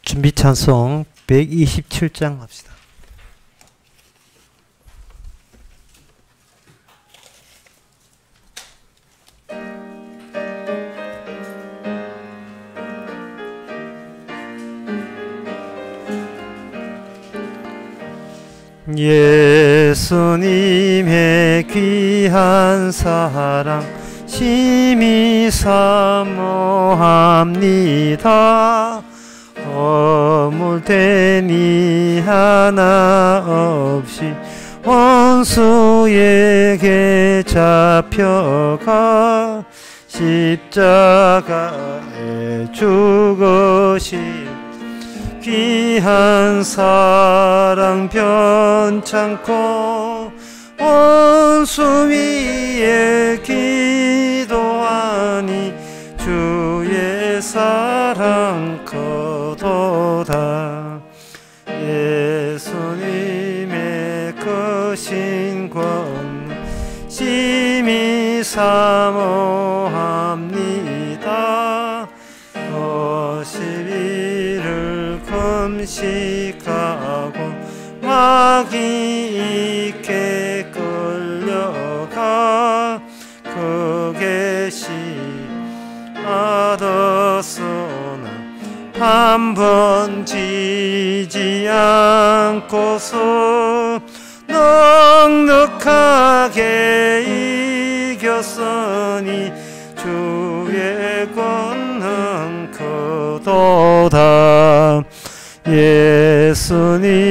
준비 찬송 127장 합시다. 예수님의 귀한 사랑 심히 사모합니다. 허물된 이 하나 없이 원수에게 잡혀가 십자가에 죽으신 귀한 사랑 변찮고 원수 위에 기도하니 주의 사랑 커도다. 예수님의 크신 권능 심히 사모합니다. 50일을 금식하고 마귀 있게 끌려가 크게 시하더으나 한 번 지지 않고서 넉넉하게 이겼으니 주의 권능 크도다. 예수님의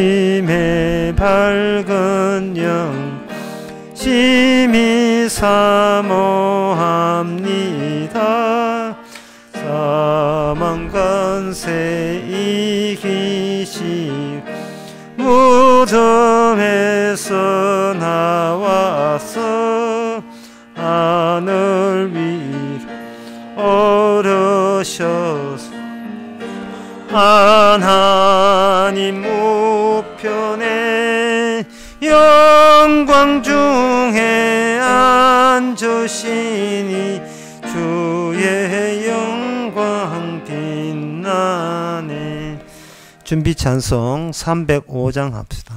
밝은 영 심히 사모합니다. 사망 권세 이기시 무덤에서 나와서 하늘 위로 오르셔서 하나님 우편에 영광 중에 앉으시니 주의 영광 빛나네. 준비 찬송 305장 합시다.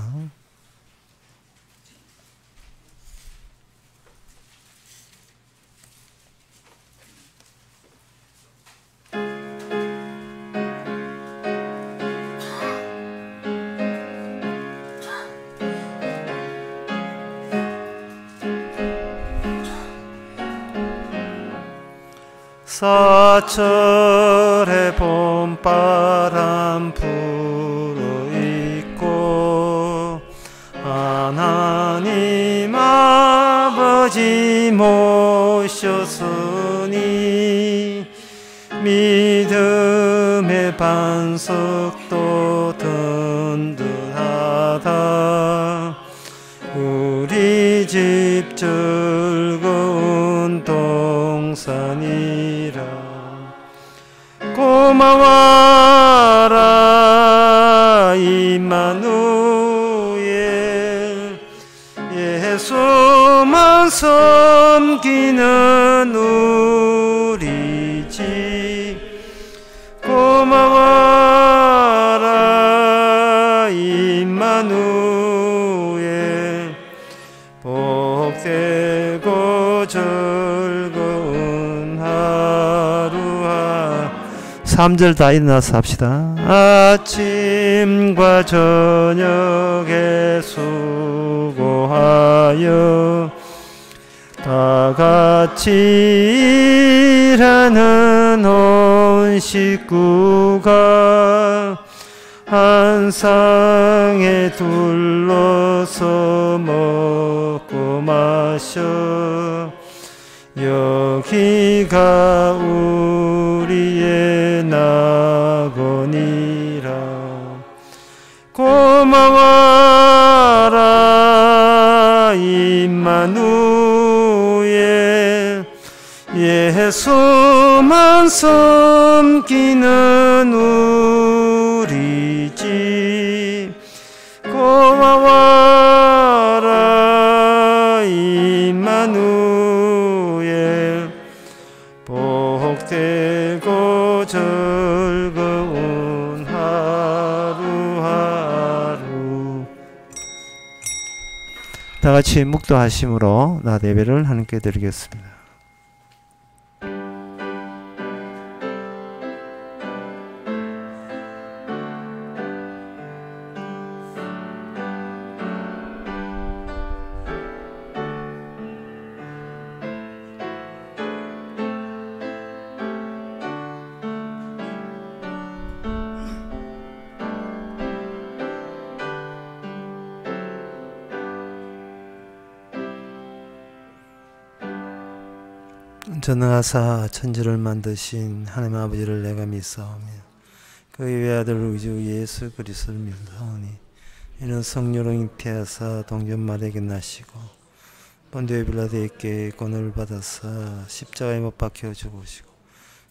사철의 봄바람 불어있고 하나님 아버지 모셨으니 믿음의 반석도 든든하다. 우리 집 즐거운 동산이라 고마워라 임마누엘. 예수만 섬기는 우리 집 고마워라 임마누엘. 복되고 즐거운 하루하. 3절 다 일어나서 합시다. 아침과 저녁에 수고하여 다 같이 일하는 온 식구가 한 상에 둘러서 먹고 마셔 여기가 우리의 낙원이라. 고마워라 임마누엘. 예수만 섬기는 우리 집 고마워라 임마누엘. 복되고 즐거운 하루 다 같이 묵도하심으로 낮 예배를 하나님께 드리겠습니다. 전능하사 천지를 만드신 하나님 아버지를 내가 믿사오며 그의 외아들 우리 주 예수 그리스도를 믿사오니 이는 성령으로 잉태하사 동전 마리아에게 나시고 본디오 빌라도에게 권을 받아사 십자가에 못 박혀 죽으시고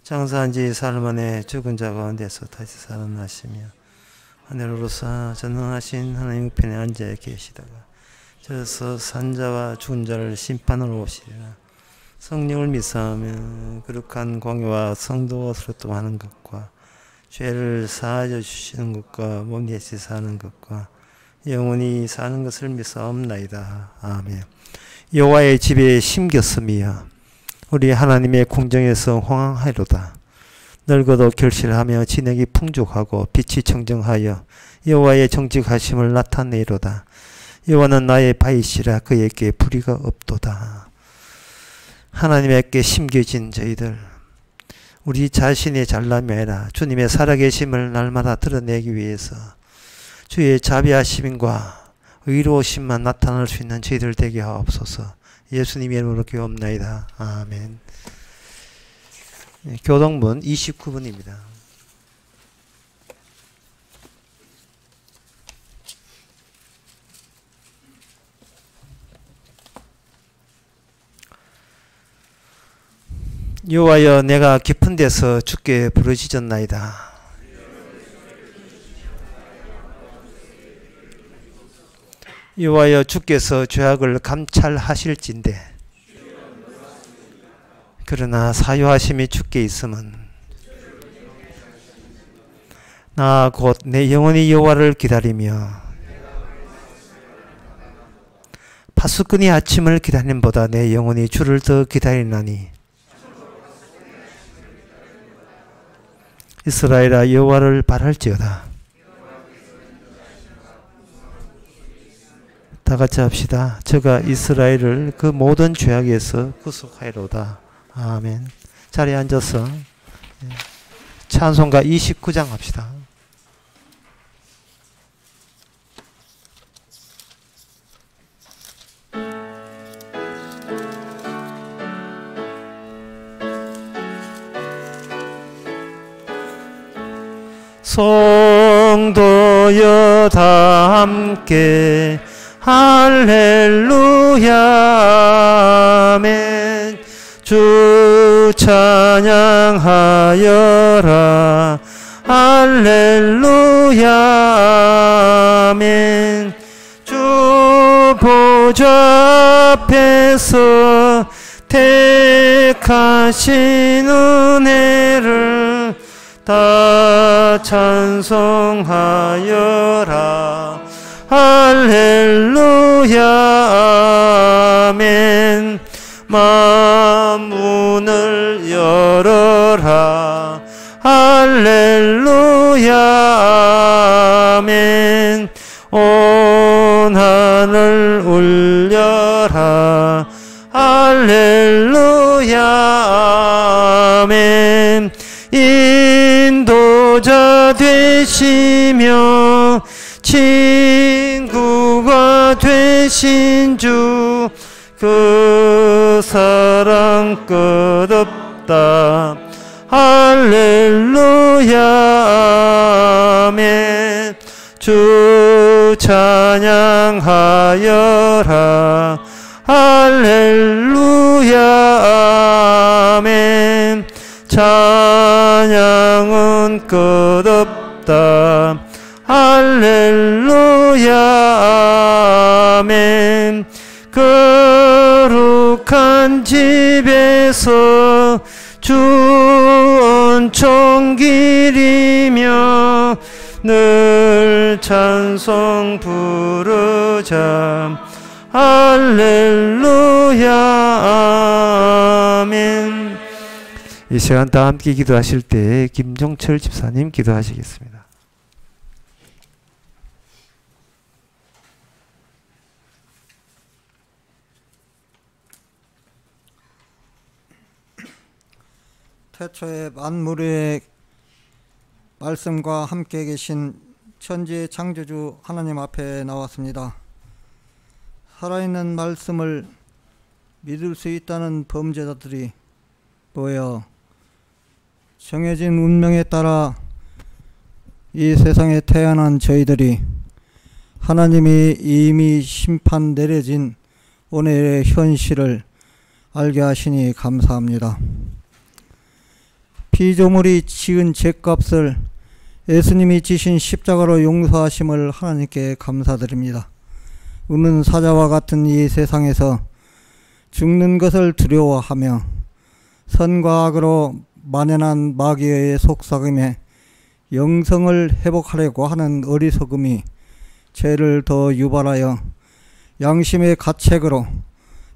장사한 지 사흘 만에 죽은 자 가운데서 다시 살아나시며 하늘로서 전능하신 하나님 우편에 앉아 계시다가 저서 산자와 죽은 자를 심판하러 오시리라. 성령을 믿사오며 거룩한 공예와 성도가 소통하는 것과 죄를 사하여 주시는 것과 몸 예시 사는 것과 영원히 사는 것을 믿사옵나이다. 아멘. 여호와의 집에 심겼으며 우리 하나님의 궁정에서 호황하리로다. 늙어도 결실하며 진액이 풍족하고 빛이 청정하여 여호와의 정직하심을 나타내리로다. 여호와는 나의 바위시라 그에게 불의가 없도다. 하나님께 심겨진 저희들 우리 자신의 잘남이 아니라 주님의 살아계심을 날마다 드러내기 위해서 주의 자비하심과 의로우심만 나타날 수 있는 저희들 되게 하옵소서. 예수님의 이름으로 기도합나이다. 아멘. 교동문 29번입니다. 여호와여 내가 깊은 데서 주께 부르짖었나이다. 여호와여 주께서 죄악을 감찰하실진대 그러나 사유하심이 주께 있음은 나 곧 내 영혼이 여호와를 기다리며 파수꾼이 아침을 기다림보다 내 영혼이 주를 더 기다리나니 이스라엘아 여호와를 바랄지어다. 다 같이 합시다. 저가 이스라엘을 그 모든 죄악에서 구속하리로다. 아멘. 자리에 앉아서 찬송가 29장 합시다. 성도여 다 함께 할렐루야 아멘. 주 찬양하여라 할렐루야 아멘. 주 보좌 앞에서 택하신 은혜를 다 찬송하여라 할렐루야 아멘. 만문을 열어라 할렐루야 아멘. 온 하늘 울려라 할렐루야 아멘. 인도자 되시며 친구가 되신 주 그 사랑 끝없다 할렐루야 아멘. 주 찬양하여라 할렐루야 아멘. 찬양은 끝없다 할렐루야 아멘. 거룩한 집에서 주 은총 기리며 늘 찬송 부르자 할렐루야 아멘. 이 시간 다 함께 기도하실 때 김종철 집사님 기도하시겠습니다. 태초에 만물의 말씀과 함께 계신 천지의 창조주 하나님 앞에 나왔습니다. 살아있는 말씀을 믿을 수 있다는 범죄자들이 모여 정해진 운명에 따라 이 세상에 태어난 저희들이 하나님이 이미 심판 내려진 오늘의 현실을 알게 하시니 감사합니다. 피조물이 지은 죄값을 예수님이 지신 십자가로 용서하심을 하나님께 감사드립니다. 우는 사자와 같은 이 세상에서 죽는 것을 두려워하며 선과 악으로 만연한 마귀의 속삭임에 영성을 회복하려고 하는 어리석음이 죄를 더 유발하여 양심의 가책으로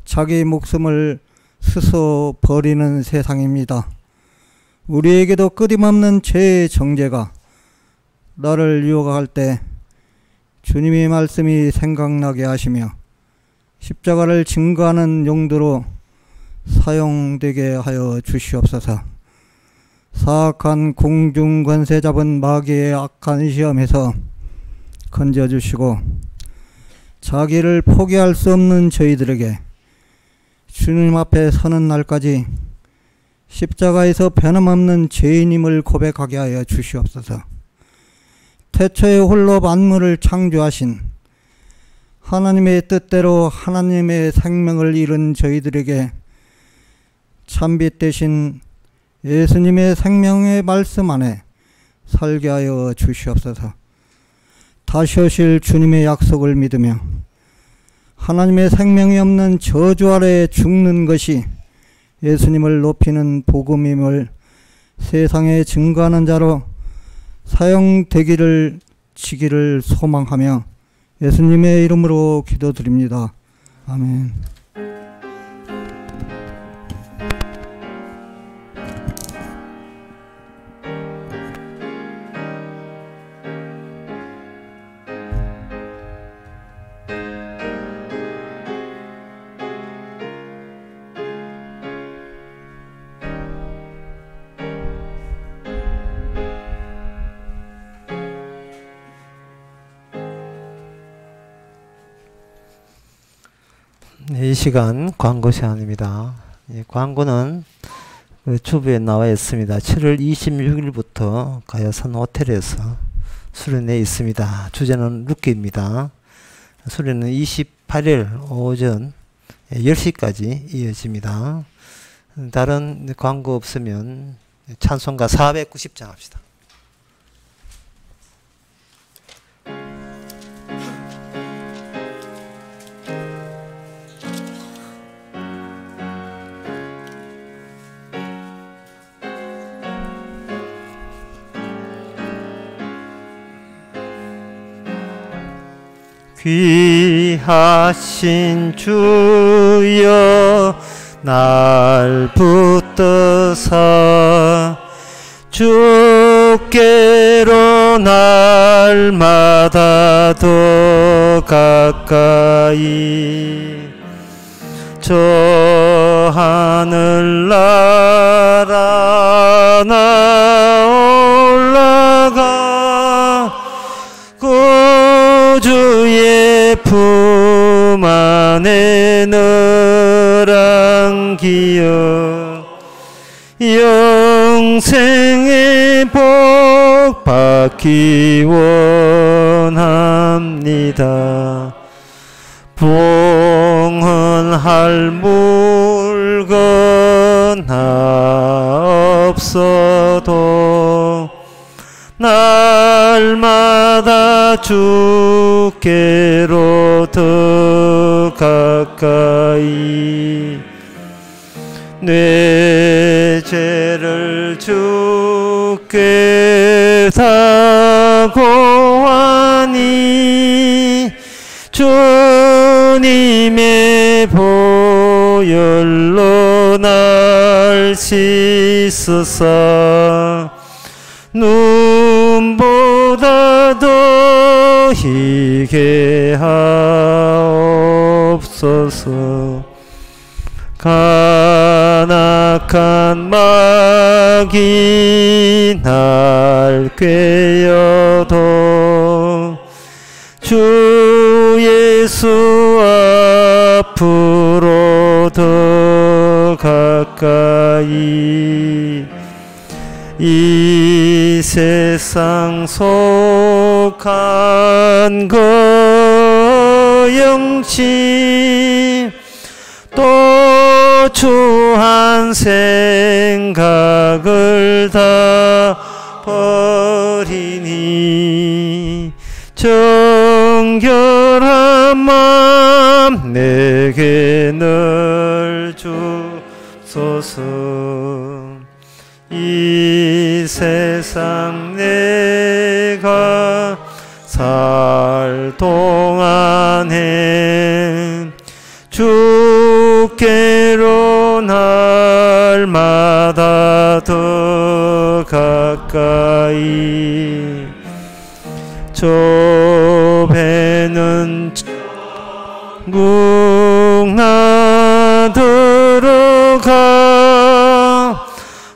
자기 목숨을 스스로 버리는 세상입니다. 우리에게도 끊임없는 죄의 정죄가 나를 유혹할 때 주님의 말씀이 생각나게 하시며 십자가를 증거하는 용도로 사용되게 하여 주시옵소서. 사악한 공중 권세 잡은 마귀의 악한 시험에서 건져주시고 자기를 포기할 수 없는 저희들에게 주님 앞에 서는 날까지 십자가에서 변함없는 죄인임을 고백하게 하여 주시옵소서. 태초에 홀로 만물을 창조하신 하나님의 뜻대로 하나님의 생명을 잃은 저희들에게 참빛 대신 예수님의 생명의 말씀 안에 살게 하여 주시옵소서. 다시 오실 주님의 약속을 믿으며 하나님의 생명이 없는 저주 아래 죽는 것이 예수님을 높이는 복음임을 세상에 증거하는 자로 사용되기를 지기를 소망하며 예수님의 이름으로 기도드립니다. 아멘. 이 시간 광고 시간입니다. 광고는 주부에 나와 있습니다. 7월 26일부터 가야산 호텔에서 수련회 있습니다. 주제는 룻기입니다. 수련은 28일 오전 10시까지 이어집니다. 다른 광고 없으면 찬송가 490장 합시다. 귀하신 주여 날 붙드사 주께로 날마다 더 가까이 저 하늘나라 나 올라가 구주의 품 안에 늘 안기어 영생의 복 받기 원합니다. 봉헌할 물건 없어도 날마다 주께로 더 가까이 내 죄를 주께 다 고하니 주 주님의 보혈로 날 씻으사 눈보다 더 희게 하옵소서. 간악한 마귀 날 꿰어도 주 예수 앞으로 더 가까이 이 세상 속한 거영치 또 추한 생각을 다 버리니 정결한 마음 내게 늘 주소서. 이 세상 내가 살 동안에 주께로 날마다 더 가까이 저 배는 궁나 들어가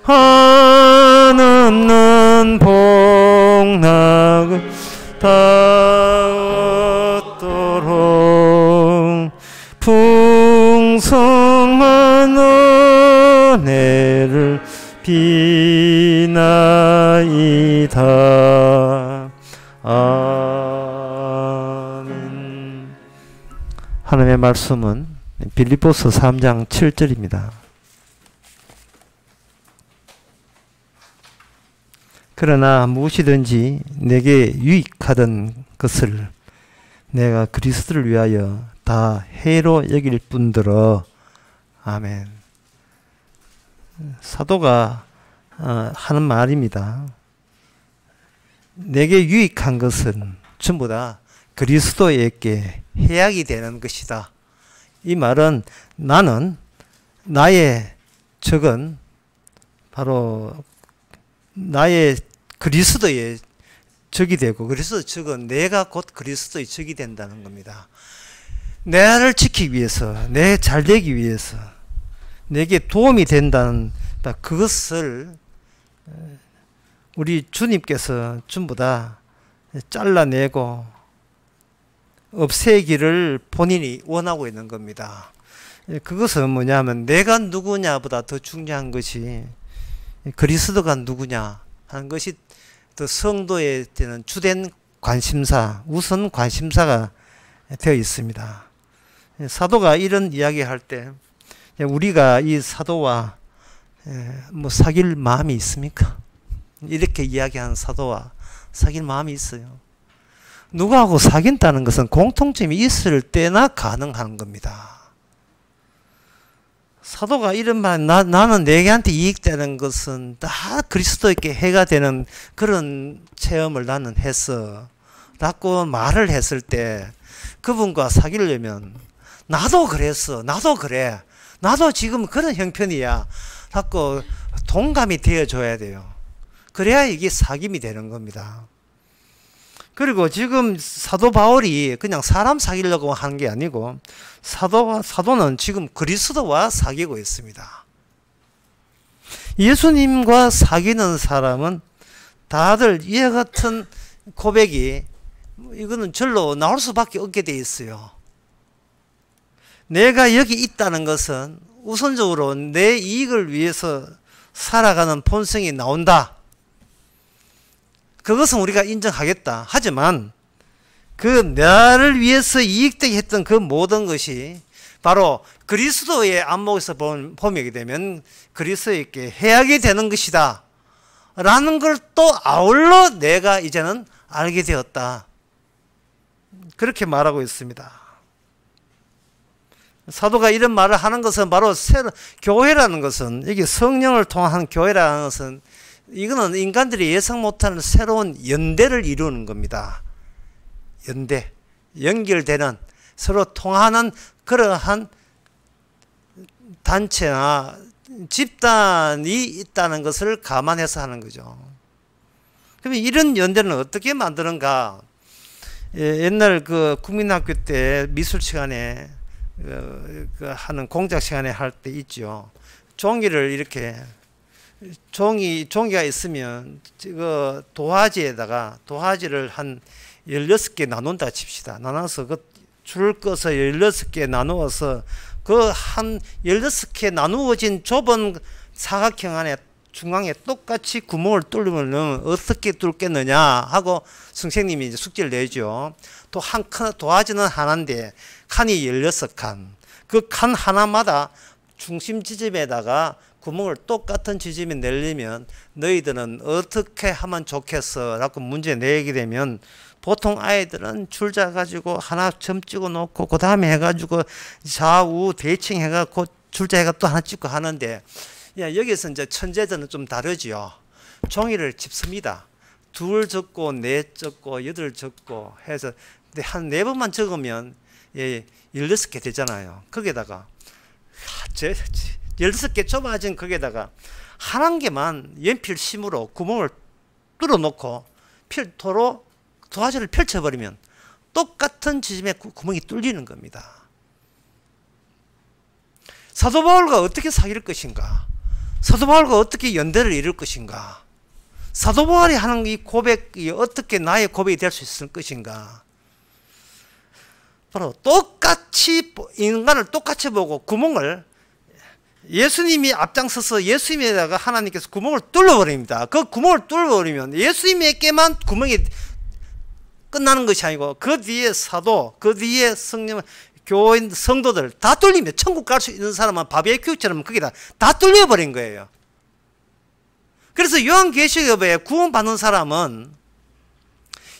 한없는 복락을 다 얻도록 풍성한 은혜를 비나이다. 아멘. 하나님의 말씀은 빌립보서 3장 7절입니다. 그러나 무엇이든지 내게 유익하던 것을 내가 그리스도를 위하여 다 해로 여길 뿐더러. 아멘. 사도가 하는 말입니다. 내게 유익한 것은 전부 다 그리스도에게 해악이 되는 것이다. 이 말은 나는 나의 적은 바로 나의 그리스도의 적이 되고 그리스도 적은 내가 곧 그리스도의 적이 된다는 겁니다. 나를 지키기 위해서, 내 잘되기 위해서, 내게 도움이 된다는 그것을 우리 주님께서 전부 다 잘라내고 없애기를 본인이 원하고 있는 겁니다. 그것은 뭐냐면 내가 누구냐보다 더 중요한 것이 그리스도가 누구냐 하는 것이 더 성도에 대한 주된 관심사, 우선 관심사가 되어 있습니다. 사도가 이런 이야기할 때 우리가 이 사도와 뭐 사귈 마음이 있습니까? 이렇게 이야기하는 사도와 사귈 마음이 있어요. 누구하고 사귄다는 것은 공통점이 있을 때나 가능한 겁니다. 사도가 이런 말, 나는 내게한테 이익되는 것은 다 그리스도에게 해가 되는 그런 체험을 나는 했어 라고 말을 했을 때 그분과 사귀려면 나도 그랬어, 나도 그래, 나도 지금 그런 형편이야 라고 동감이 되어줘야 돼요. 그래야 이게 사귐이 되는 겁니다. 그리고 지금 사도 바울이 그냥 사람 사귀려고 하는 게 아니고 사도는 지금 그리스도와 사귀고 있습니다. 예수님과 사귀는 사람은 다들 이와 같은 고백이 이거는 절로 나올 수밖에 없게 돼 있어요. 내가 여기 있다는 것은 우선적으로 내 이익을 위해서 살아가는 본성이 나온다. 그것은 우리가 인정하겠다. 하지만 그 나를 위해서 이익되게 했던 그 모든 것이 바로 그리스도의 안목에서 보게 되면 그리스도에게 해악이 되는 것이다 라는 걸 또 아울러 내가 이제는 알게 되었다. 그렇게 말하고 있습니다. 사도가 이런 말을 하는 것은 바로 교회라는 것은, 이게 성령을 통한 교회라는 것은 이거는 인간들이 예상 못하는 새로운 연대를 이루는 겁니다. 연대, 연결되는 서로 통하는 그러한 단체나 집단이 있다는 것을 감안해서 하는 거죠. 그러면 이런 연대는 어떻게 만드는가? 옛날 그 국민학교 때 미술 시간에 하는 공작 시간에 할 때 있죠. 종이를 이렇게 종이가 있으면 그 도화지를 한 16개 나눈다 칩시다. 나눠서 그 줄 꺼서 16개 나누어서 그 한 16개 나누어진 좁은 사각형 안에 중앙에 똑같이 구멍을 뚫으면 어떻게 뚫겠느냐 하고 선생님이 이제 숙제를 내죠. 또 한 칸 도화지는 하나인데 칸이 16칸. 그 칸 하나마다 중심 지점에다가 구멍을 똑같은 지점에 내려면 너희들은 어떻게 하면 좋겠어? 라고 문제 내게 되면 보통 아이들은 줄자 가지고 하나 점 찍어 놓고 그 다음에 해가지고 좌우 대칭 해가지고 줄자 해가 또 하나 찍고 하는데 여기서 이제 천재들은 좀 다르지요. 종이를 집습니다. 2 적고 4 적고 8 적고 해서 한 4번만 적으면 16개 되잖아요. 거기에다가 16개 좁아진 거기에다가 한 개만 연필심으로 구멍을 뚫어 놓고 필토로 도화지를 펼쳐버리면 똑같은 지점에 구멍이 뚫리는 겁니다. 사도 바울과 어떻게 사귈 것인가? 사도 바울과 어떻게 연대를 이룰 것인가? 사도 바울이 하는 이 고백이 어떻게 나의 고백이 될 수 있을 것인가? 바로 똑같이 인간을 똑같이 보고 구멍을 예수님이 앞장서서 예수님에다가 하나님께서 구멍을 뚫어버립니다. 그 구멍을 뚫어버리면 예수님에게만 구멍이 끝나는 것이 아니고 그 뒤에 사도, 그 뒤에 성령, 교인, 성도들 다 뚫리면 천국 갈 수 있는 사람은 바베큐처럼 거기다 다 뚫려버린 거예요. 그래서 요한계시록에 구원받는 사람은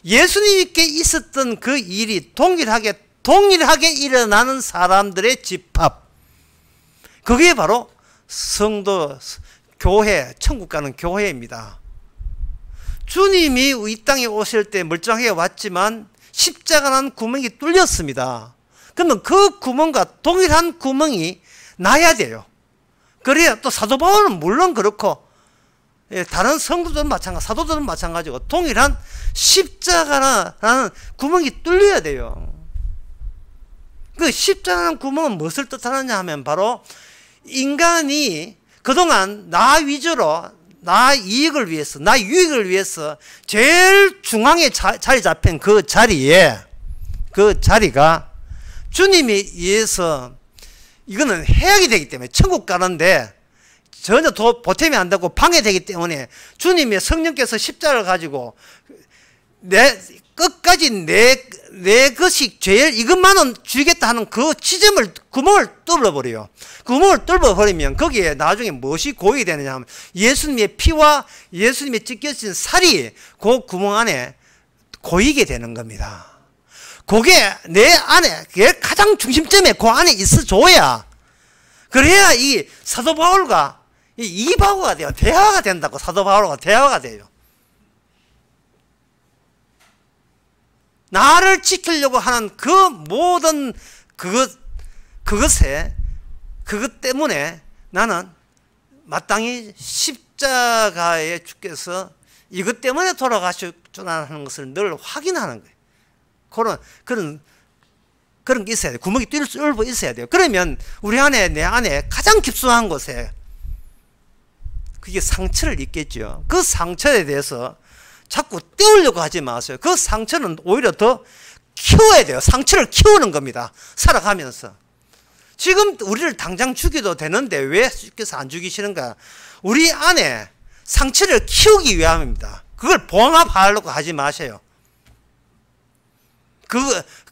예수님께 있었던 그 일이 동일하게 일어나는 사람들의 집합. 그게 바로 성도, 교회, 천국 가는 교회입니다. 주님이 이 땅에 오실 때 멀쩡하게 왔지만 십자가라는 구멍이 뚫렸습니다. 그러면 그 구멍과 동일한 구멍이 나야 돼요. 그래야 또 사도 바울은 물론 그렇고 다른 성도들은 마찬가지, 사도들은 마찬가지고 동일한 십자가라는 구멍이 뚫려야 돼요. 그 십자가라는 구멍은 무엇을 뜻하느냐 하면 바로 인간이 그동안 나 위주로 나 이익을 위해서, 나 유익을 위해서 제일 중앙에 자리 잡힌 그 자리에, 그 자리가 주님에 의해서 이거는 해악이 되기 때문에 천국 가는데 전혀 보탬이 안 되고 방해되기 때문에 주님의 성령께서 십자가를 가지고 끝까지 내 것이 제일 이것만은 주겠다 하는 그 지점을 구멍을 뚫어버려요. 구멍을 뚫어버리면 거기에 나중에 무엇이 고이게 되느냐 하면 예수님의 피와 예수님의 찢겨진 살이 그 구멍 안에 고이게 되는 겁니다. 그게 내 안에, 그게 가장 중심점에 그 안에 있어줘야, 그래야 이 사도 바울과 이 바울가 돼요. 대화가 된다고. 사도 바울과 대화가 돼요. 나를 지키려고 하는 그 모든 그것 때문에 나는 마땅히 십자가에 주께서 이것 때문에 돌아가셨구나라는 것을 늘 확인하는 거예요. 그런 게 있어야 돼요. 구멍이 뚫려 있어야 돼요. 그러면 우리 안에, 내 안에 가장 깊숙한 곳에 그게 상처를 입겠죠. 그 상처에 대해서 자꾸 떼우려고 하지 마세요. 그 상처는 오히려 더 키워야 돼요. 상처를 키우는 겁니다. 살아가면서. 지금 우리를 당장 죽여도 되는데 왜 주께서 안 죽이시는가? 우리 안에 상처를 키우기 위함입니다. 그걸 봉합하려고 하지 마세요.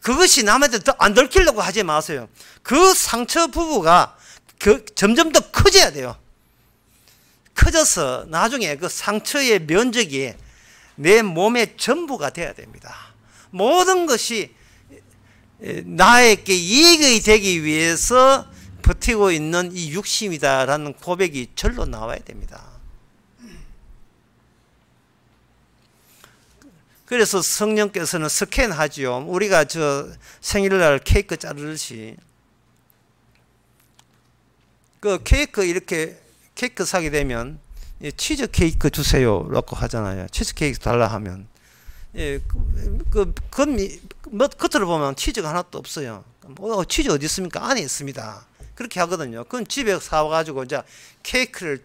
그것이 남한테 더 안 들키려고 하지 마세요. 그 상처 부부가 점점 더 커져야 돼요. 커져서 나중에 그 상처의 면적이 내 몸의 전부가 되어야 됩니다. 모든 것이 나에게 이익이 되기 위해서 버티고 있는 이 육심이다라는 고백이 절로 나와야 됩니다. 그래서 성령께서는 스캔하지요. 우리가 저 생일날 케이크 자르듯이 그 케이크 이렇게 케이크 사게 되면 치즈 케이크 주세요 라고 하잖아요. 치즈 케이크 달라 하면 겉으로 보면 치즈가 하나도 없어요. 치즈 어디 있습니까? 안에 있습니다. 그렇게 하거든요. 그건 집에 사와가지고 이제 케이크를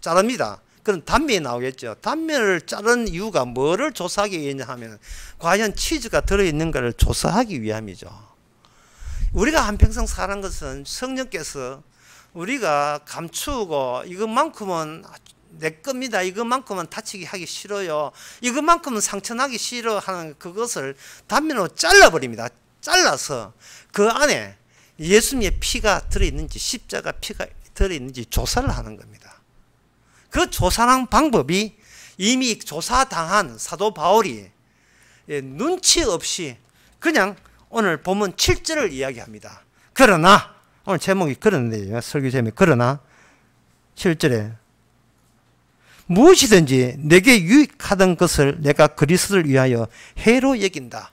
자릅니다. 그럼 단면이 나오겠죠. 단면을 자른 이유가 뭐를 조사하기 위해냐 하면 과연 치즈가 들어있는가를 조사하기 위함이죠. 우리가 한평생 사는 것은 성령께서 우리가 감추고 이것만큼은 내 겁니다. 이것만큼은 다치게 하기 싫어요. 이것만큼은 상처나기 싫어하는 그것을 단면으로 잘라버립니다. 잘라서 그 안에 예수님의 피가 들어있는지 십자가 피가 들어있는지 조사를 하는 겁니다. 그 조사하는 방법이 이미 조사당한 사도 바울이 눈치 없이 그냥 오늘 본문 7절을 이야기합니다. 그러나 오늘 제목이 그런데요. 설교 제목이 그러나 7절에 무엇이든지 내게 유익하던 것을 내가 그리스도를 위하여 해로 여긴다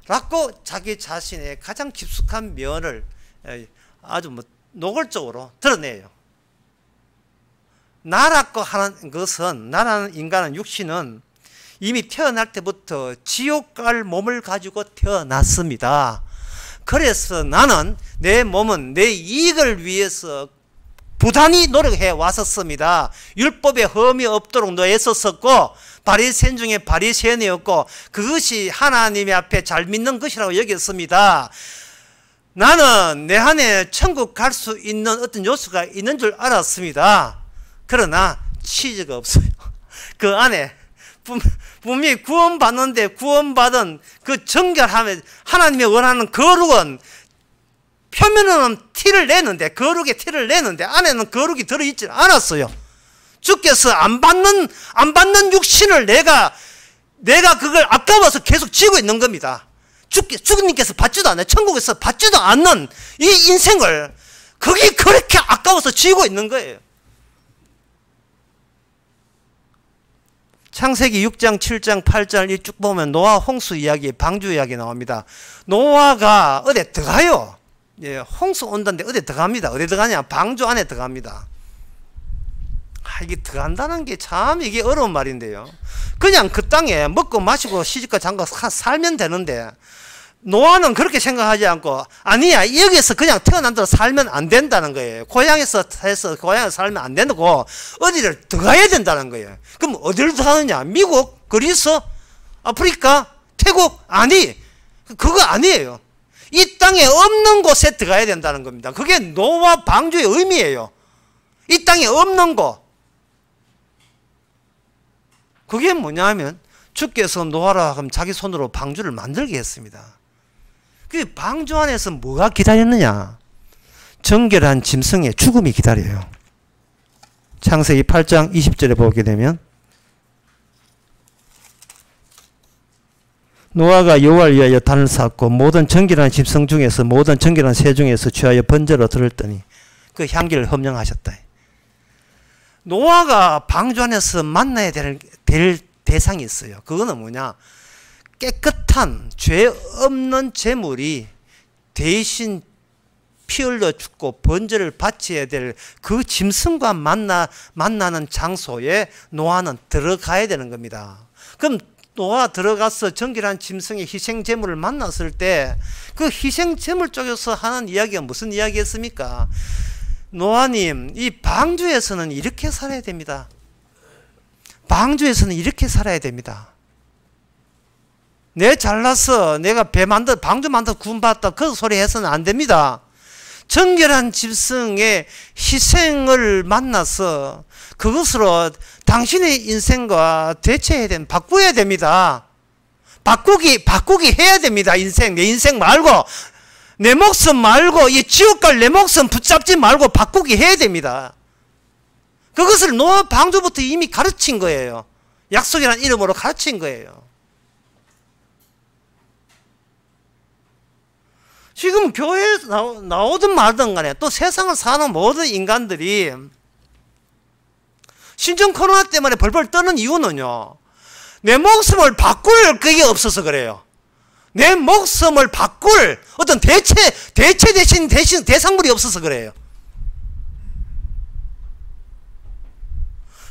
라고 자기 자신의 가장 깊숙한 면을 아주 노골적으로 드러내요. 나라고 하는 것은, 나라는 인간은 육신은 이미 태어날 때부터 지옥 갈 몸을 가지고 태어났습니다. 그래서 나는 내 몸은 내 이익을 위해서 부단히 노력해 왔었습니다. 율법에 흠이 없도록 애썼었고 바리새인 중에 바리새인이었고 그것이 하나님의 앞에 잘 믿는 것이라고 여겼습니다. 나는 내 안에 천국 갈 수 있는 어떤 요소가 있는 줄 알았습니다. 그러나 치즈가 없어요. 그 안에 분명히 구원받는데 구원받은 그 정결함에 하나님이 원하는 거룩은 표면은 티를 내는데 거룩의 티를 내는데 안에는 거룩이 들어있지 않았어요. 주께서 안 받는 육신을 내가 그걸 아까워서 계속 지고 있는 겁니다. 주님께서 받지도 않아요. 천국에서 받지도 않는 이 인생을 그게 그렇게 아까워서 지고 있는 거예요. 창세기 6장, 7장, 8장을 쭉 보면 노아 홍수 이야기, 방주 이야기 나옵니다. 노아가 어디 들어가요? 예, 홍수 온다는데 어디 들어갑니다. 어디 들어가냐? 방주 안에 들어갑니다. 이게 들어간다는 게 참 이게 어려운 말인데요. 그냥 그 땅에 먹고 마시고 시집과 장가 살면 되는데 노아는 그렇게 생각하지 않고 아니야 여기서 그냥 태어난 대로 살면 안 된다는 거예요. 고향에서 살면 안 된다고 어디를 들어가야 된다는 거예요. 그럼 어디를 들어가느냐? 미국, 그리스, 아프리카, 태국? 아니 그거 아니에요. 이 땅에 없는 곳에 들어가야 된다는 겁니다. 그게 노아 방주의 의미예요. 이 땅에 없는 곳. 그게 뭐냐 하면 주께서 노아라 하면 자기 손으로 방주를 만들게 했습니다. 그 방주 안에서 뭐가 기다렸느냐? 정결한 짐승의 죽음이 기다려요. 창세기 8장 20절에 보게 되면 노아가 여호와를 위하여 단을 쌓고 모든 정결한 짐승 중에서 모든 정결한 새 중에서 취하여 번제로 들었더니 그 향기를 험령하셨다. 노아가 방주 안에서 만나야 될 대상이 있어요. 그거는 뭐냐? 깨끗한 죄 없는 제물이 대신 피 흘려 죽고 번제를 바쳐야 될 그 짐승과 만나는 장소에 노아는 들어가야 되는 겁니다. 그럼 노아 들어가서 정결한 짐승의 희생 제물을 만났을 때 그 희생 제물 쪽에서 하는 이야기가 무슨 이야기였습니까? 노아님, 이 방주에서는 이렇게 살아야 됩니다. 방주에서는 이렇게 살아야 됩니다. 내 잘나서 내가 방주 만들어 구원받았다 그 소리 해서는 안 됩니다. 정결한 짐승의 희생을 만나서 그것으로 당신의 인생과 대체해야 됩니다. 바꿔야 됩니다. 바꾸기 해야 됩니다. 내 인생 말고 내 목숨 말고 이 지옥 갈 내 목숨 붙잡지 말고 바꾸기 해야 됩니다. 그것을 노아 방주부터 이미 가르친 거예요. 약속이라는 이름으로 가르친 거예요. 지금 교회에 나오든 말든 간에 또 세상을 사는 모든 인간들이 신종 코로나 때문에 벌벌 떠는 이유는요. 내 목숨을 바꿀 그게 없어서 그래요. 내 목숨을 바꿀 어떤 대체 대신 대상물이 없어서 그래요.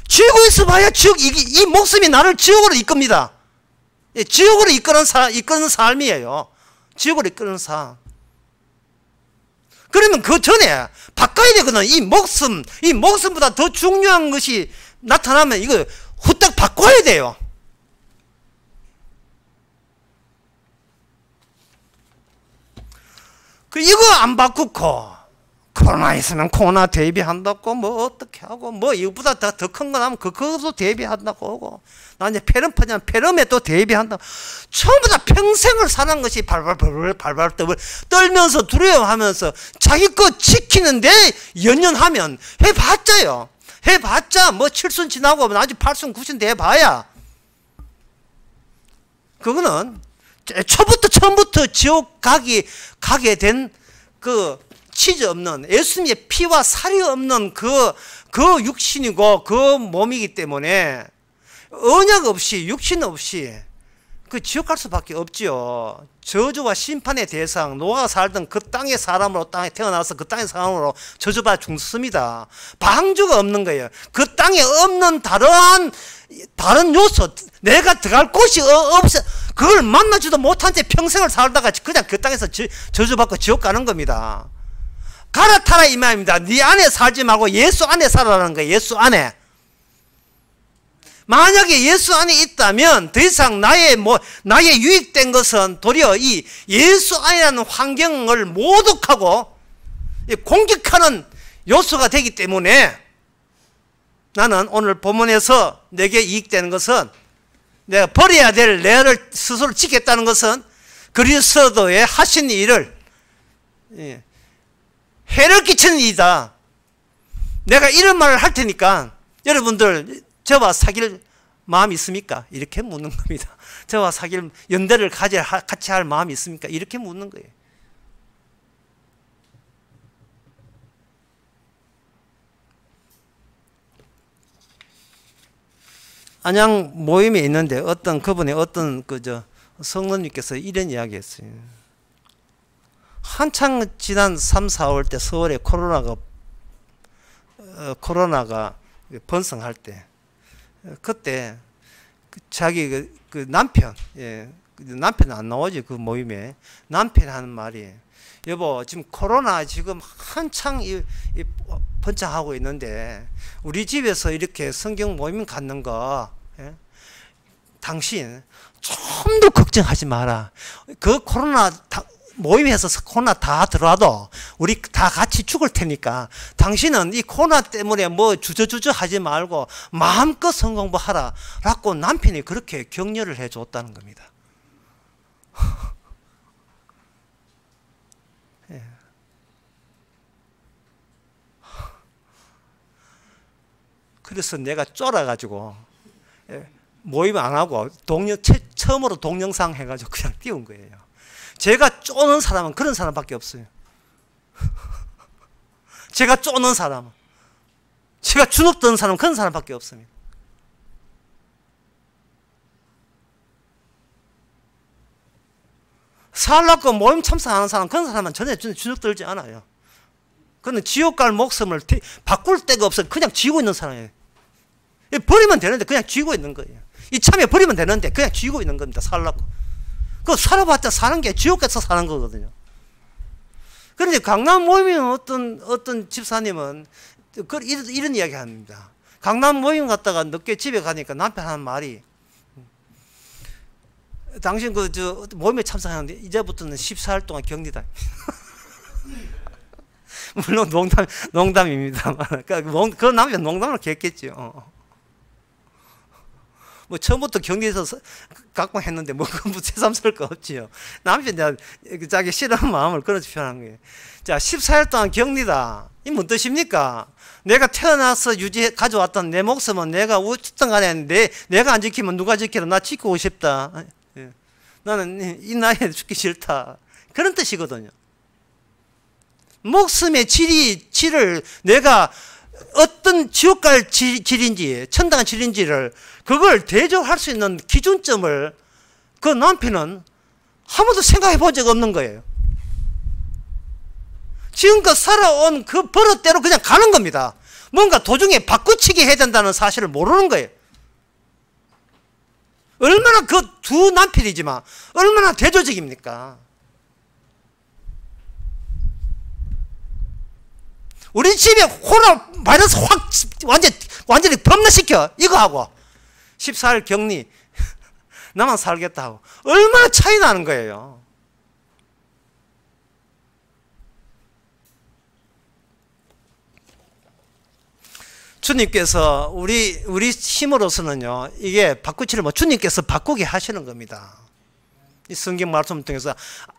지옥에 있어 봐야 이 목숨이 나를 지옥으로 이끕니다. 지옥으로 이끄는 삶이에요. 지옥으로 이끄는 삶. 그러면 그 전에 바꿔야 되거든. 이 목숨보다 더 중요한 것이 나타나면 이거 후딱 바꿔야 돼요. 이거 안 바꾸고 코로나 있으면 코로나 대비한다고 뭐 어떻게 하고 뭐 이거보다 더 큰 거 나면 그것도 대비한다고 하고 나 이제 폐렴 퍼지면 폐렴에 또 대비한다고 전부 다 평생을 사는 것이 발발 떨면서 두려워하면서 자기 거 지키는데 연연하면 해봤자요. 해봤자 뭐 7순 지나고 아직 8순 9순 돼봐야 그거는 처음부터 지옥 가게 된 그 치즈 없는 예수님의 피와 살이 없는 그 육신이고 그 몸이기 때문에 언약 없이 육신 없이 그 지옥 갈 수밖에 없지요. 저주와 심판의 대상 노아가 살던 그 땅의 사람으로 땅에 태어나서 그 땅의 사람으로 저주받아 죽습니다. 방주가 없는 거예요. 그 땅에 없는 다른 요소 내가 들어갈 곳이 없어 그걸 만나지도 못한 채 평생을 살다가 그냥 그 땅에서 저주받고 지옥 가는 겁니다. 갈아타라 이 말입니다. 네 안에 살지 말고 예수 안에 살아라는 거예요. 예수 안에. 만약에 예수 안에 있다면 더 이상 나의 유익된 것은 도리어 이 예수 안이라는 환경을 모독하고 공격하는 요소가 되기 때문에 나는 오늘 본문에서 내게 이익되는 것은 내가 버려야 될 내를 스스로 지켰다는 것은 그리스도의 하신 일을 해를 끼치는 일이다. 내가 이런 말을 할 테니까 여러분들 저와 사귈 마음이 있습니까? 이렇게 묻는 겁니다. 저와 사귈 연대를 같이 할 마음이 있습니까? 이렇게 묻는 거예요. 안양 모임에 있는데 어떤 성도님께서 이런 이야기 했어요. 한창 지난 3, 4월 때 서울에 코로나가 번성할 때 그때 자기 그 남편 남편 안 나오지 그 모임에 남편이 하는 말이 여보 지금 코로나 지금 한창 번창하고 있는데 우리 집에서 이렇게 성경 모임 갖는 거 당신 좀 더 걱정하지 마라. 그 코로나 모임에서 코로나 다 들어와도 우리 다 같이 죽을 테니까 당신은 이 코로나 때문에 뭐 주저주저 하지 말고 마음껏 성경 공부하라 라고 남편이 그렇게 격려를 해줬다는 겁니다. 예. 그래서 내가 쫄아가지고 모임 안 하고 처음으로 동영상 해가지고 그냥 띄운 거예요. 제가 쪼는 사람은 그런 사람밖에 없어요. 제가 쪼는 사람은 제가 주눅 드는 사람은 그런 사람밖에 없습니다. 살라고 모임 참석하는 사람 그런 사람은 전혀 주눅 들지 않아요. 그는 지옥 갈 목숨을 바꿀 데가 없어 그냥 쥐고 있는 사람이에요. 버리면 되는데 그냥 쥐고 있는 거예요. 이참에 버리면 되는데 그냥 쥐고 있는 겁니다. 살라고. 그 살아봤자 사는 게 지옥 가서 사는 거거든요. 그런데 강남 모임에 어떤 집사님은 이런 이야기 합니다. 강남 모임 갔다가 늦게 집에 가니까 남편 하는 말이 당신 모임에 참석하는데 이제부터는 14일 동안 격리다. 물론 농담입니다만 그 남편 농담을 했겠죠. 뭐 처음부터 격리해서 갖고 했는데 뭐 그건 새삼스러울 거 없지요. 남편이 자기 싫어하는 마음을 그렇게 표현한 거예요. 자, 14일 동안 격리다. 이 뭔 뜻입니까? 내가 태어나서 가져왔던 내 목숨은 내가 어쨌든 간에 내가 안 지키면 누가 지키라. 나 지키고 싶다. 나는 이 나이에 죽기 싫다. 그런 뜻이거든요. 목숨의 질을 내가 어떤 지옥 갈 질인지 천당 질인지를 그걸 대조할 수 있는 기준점을 그 남편은 한 번도 생각해 본 적 없는 거예요. 지금껏 살아온 그 버릇대로 그냥 가는 겁니다. 뭔가 도중에 바꾸치기 해야 된다는 사실을 모르는 거예요. 얼마나 그 두 남편이지만 얼마나 대조적입니까? 우리 집에 코로나 바이러스 확 완전히 범람시켜 이거 하고 14일 격리 나만 살겠다 하고 얼마나 차이 나는 거예요. 주님께서 우리 힘으로서는요 이게 바꾸지를 못 주님께서 바꾸게 하시는 겁니다. 이 성경 말씀을 통해서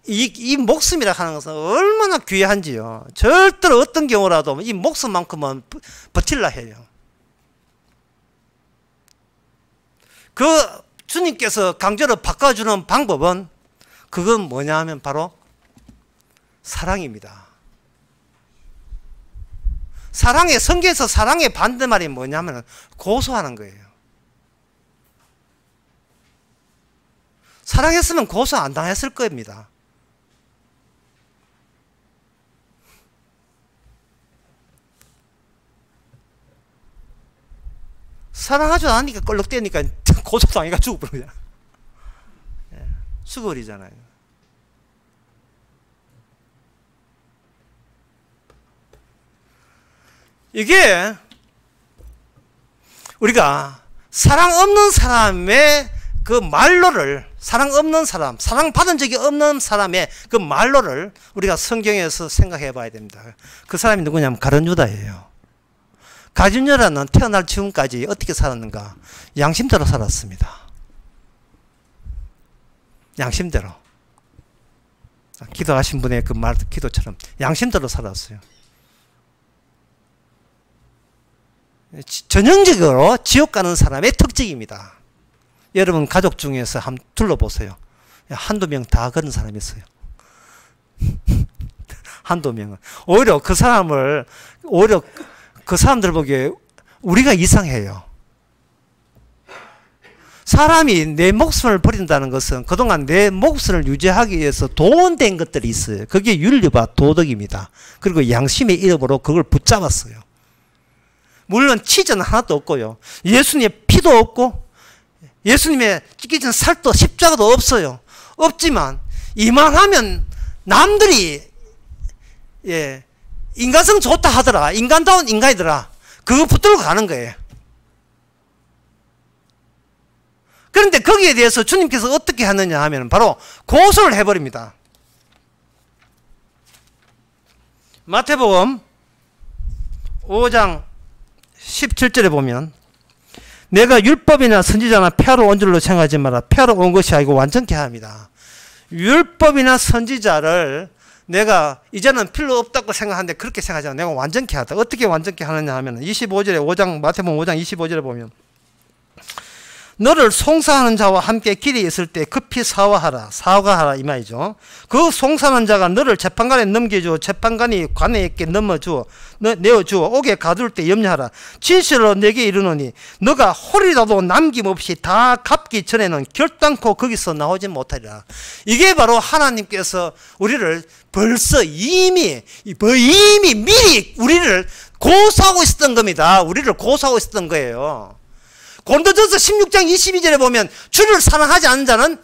이 목숨이라 하는 것은 얼마나 귀한지요. 절대로 어떤 경우라도 이 목숨만큼은 버틸라 해요. 그 주님께서 강제로 바꿔주는 방법은 그건 뭐냐 하면 바로 사랑입니다. 사랑의 성경에서 사랑의 반대말이 뭐냐면 고소하는 거예요. 사랑했으면 고소 안 당했을 겁니다. 사랑하지 않으니까 껄럭대니까 고소당해가 죽어버려. 죽어버리잖아요. 이게 우리가 사랑 없는 사람의 그 말로를 사랑 없는 사람, 사랑 받은 적이 없는 사람의 그 말로를 우리가 성경에서 생각해 봐야 됩니다. 그 사람이 누구냐면 가룟 유다예요. 가룟 유다는 태어날 지금까지 어떻게 살았는가? 양심대로 살았습니다. 양심대로. 기도하신 분의 그 말, 기도처럼 양심대로 살았어요. 전형적으로 지옥 가는 사람의 특징입니다. 여러분 가족 중에서 한번 둘러보세요. 한두 명 다 그런 사람이 있어요. 한두 명은. 오히려 그 사람들 보기에 우리가 이상해요. 사람이 내 목숨을 버린다는 것은 그동안 내 목숨을 유지하기 위해서 도원된 것들이 있어요. 그게 윤리와 도덕입니다. 그리고 양심의 이름으로 그걸 붙잡았어요. 물론 치즈는 하나도 없고요. 예수님의 피도 없고 예수님의 찢겨진 살도 십자가도 없어요. 없지만 이만하면 남들이 인간성 좋다 하더라. 인간다운 인간이더라. 그거 붙들고 가는 거예요. 그런데 거기에 대해서 주님께서 어떻게 하느냐 하면 바로 고소를 해버립니다. 마태복음 5장 17절에 보면 내가 율법이나 선지자나 폐하러 온 줄로 생각하지 마라. 폐하러 온 것이 아니고 완전케 합니다. 율법이나 선지자를 내가 이제는 필요 없다고 생각하는데 그렇게 생각하지 않아. 내가 완전케 하다. 어떻게 완전케 하느냐 하면 25절에 마태복음 5장 25절에 보면 너를 송사하는 자와 함께 길에 있을 때 급히 사과하라 이 말이죠. 그 송사하는 자가 너를 재판관에 넘겨주어 재판관이 관에게 내어주어 옥에 가둘 때 염려하라. 진실로 내게 이르노니 너가 홀이라도 남김없이 다 갚기 전에는 결단코 거기서 나오지 못하리라. 이게 바로 하나님께서 우리를 벌써 이미 미리 우리를 고소하고 있었던 겁니다. 우리를 고소하고 있었던 거예요. 고린도전서 16장 22절에 보면 주를 사랑하지 않는 자는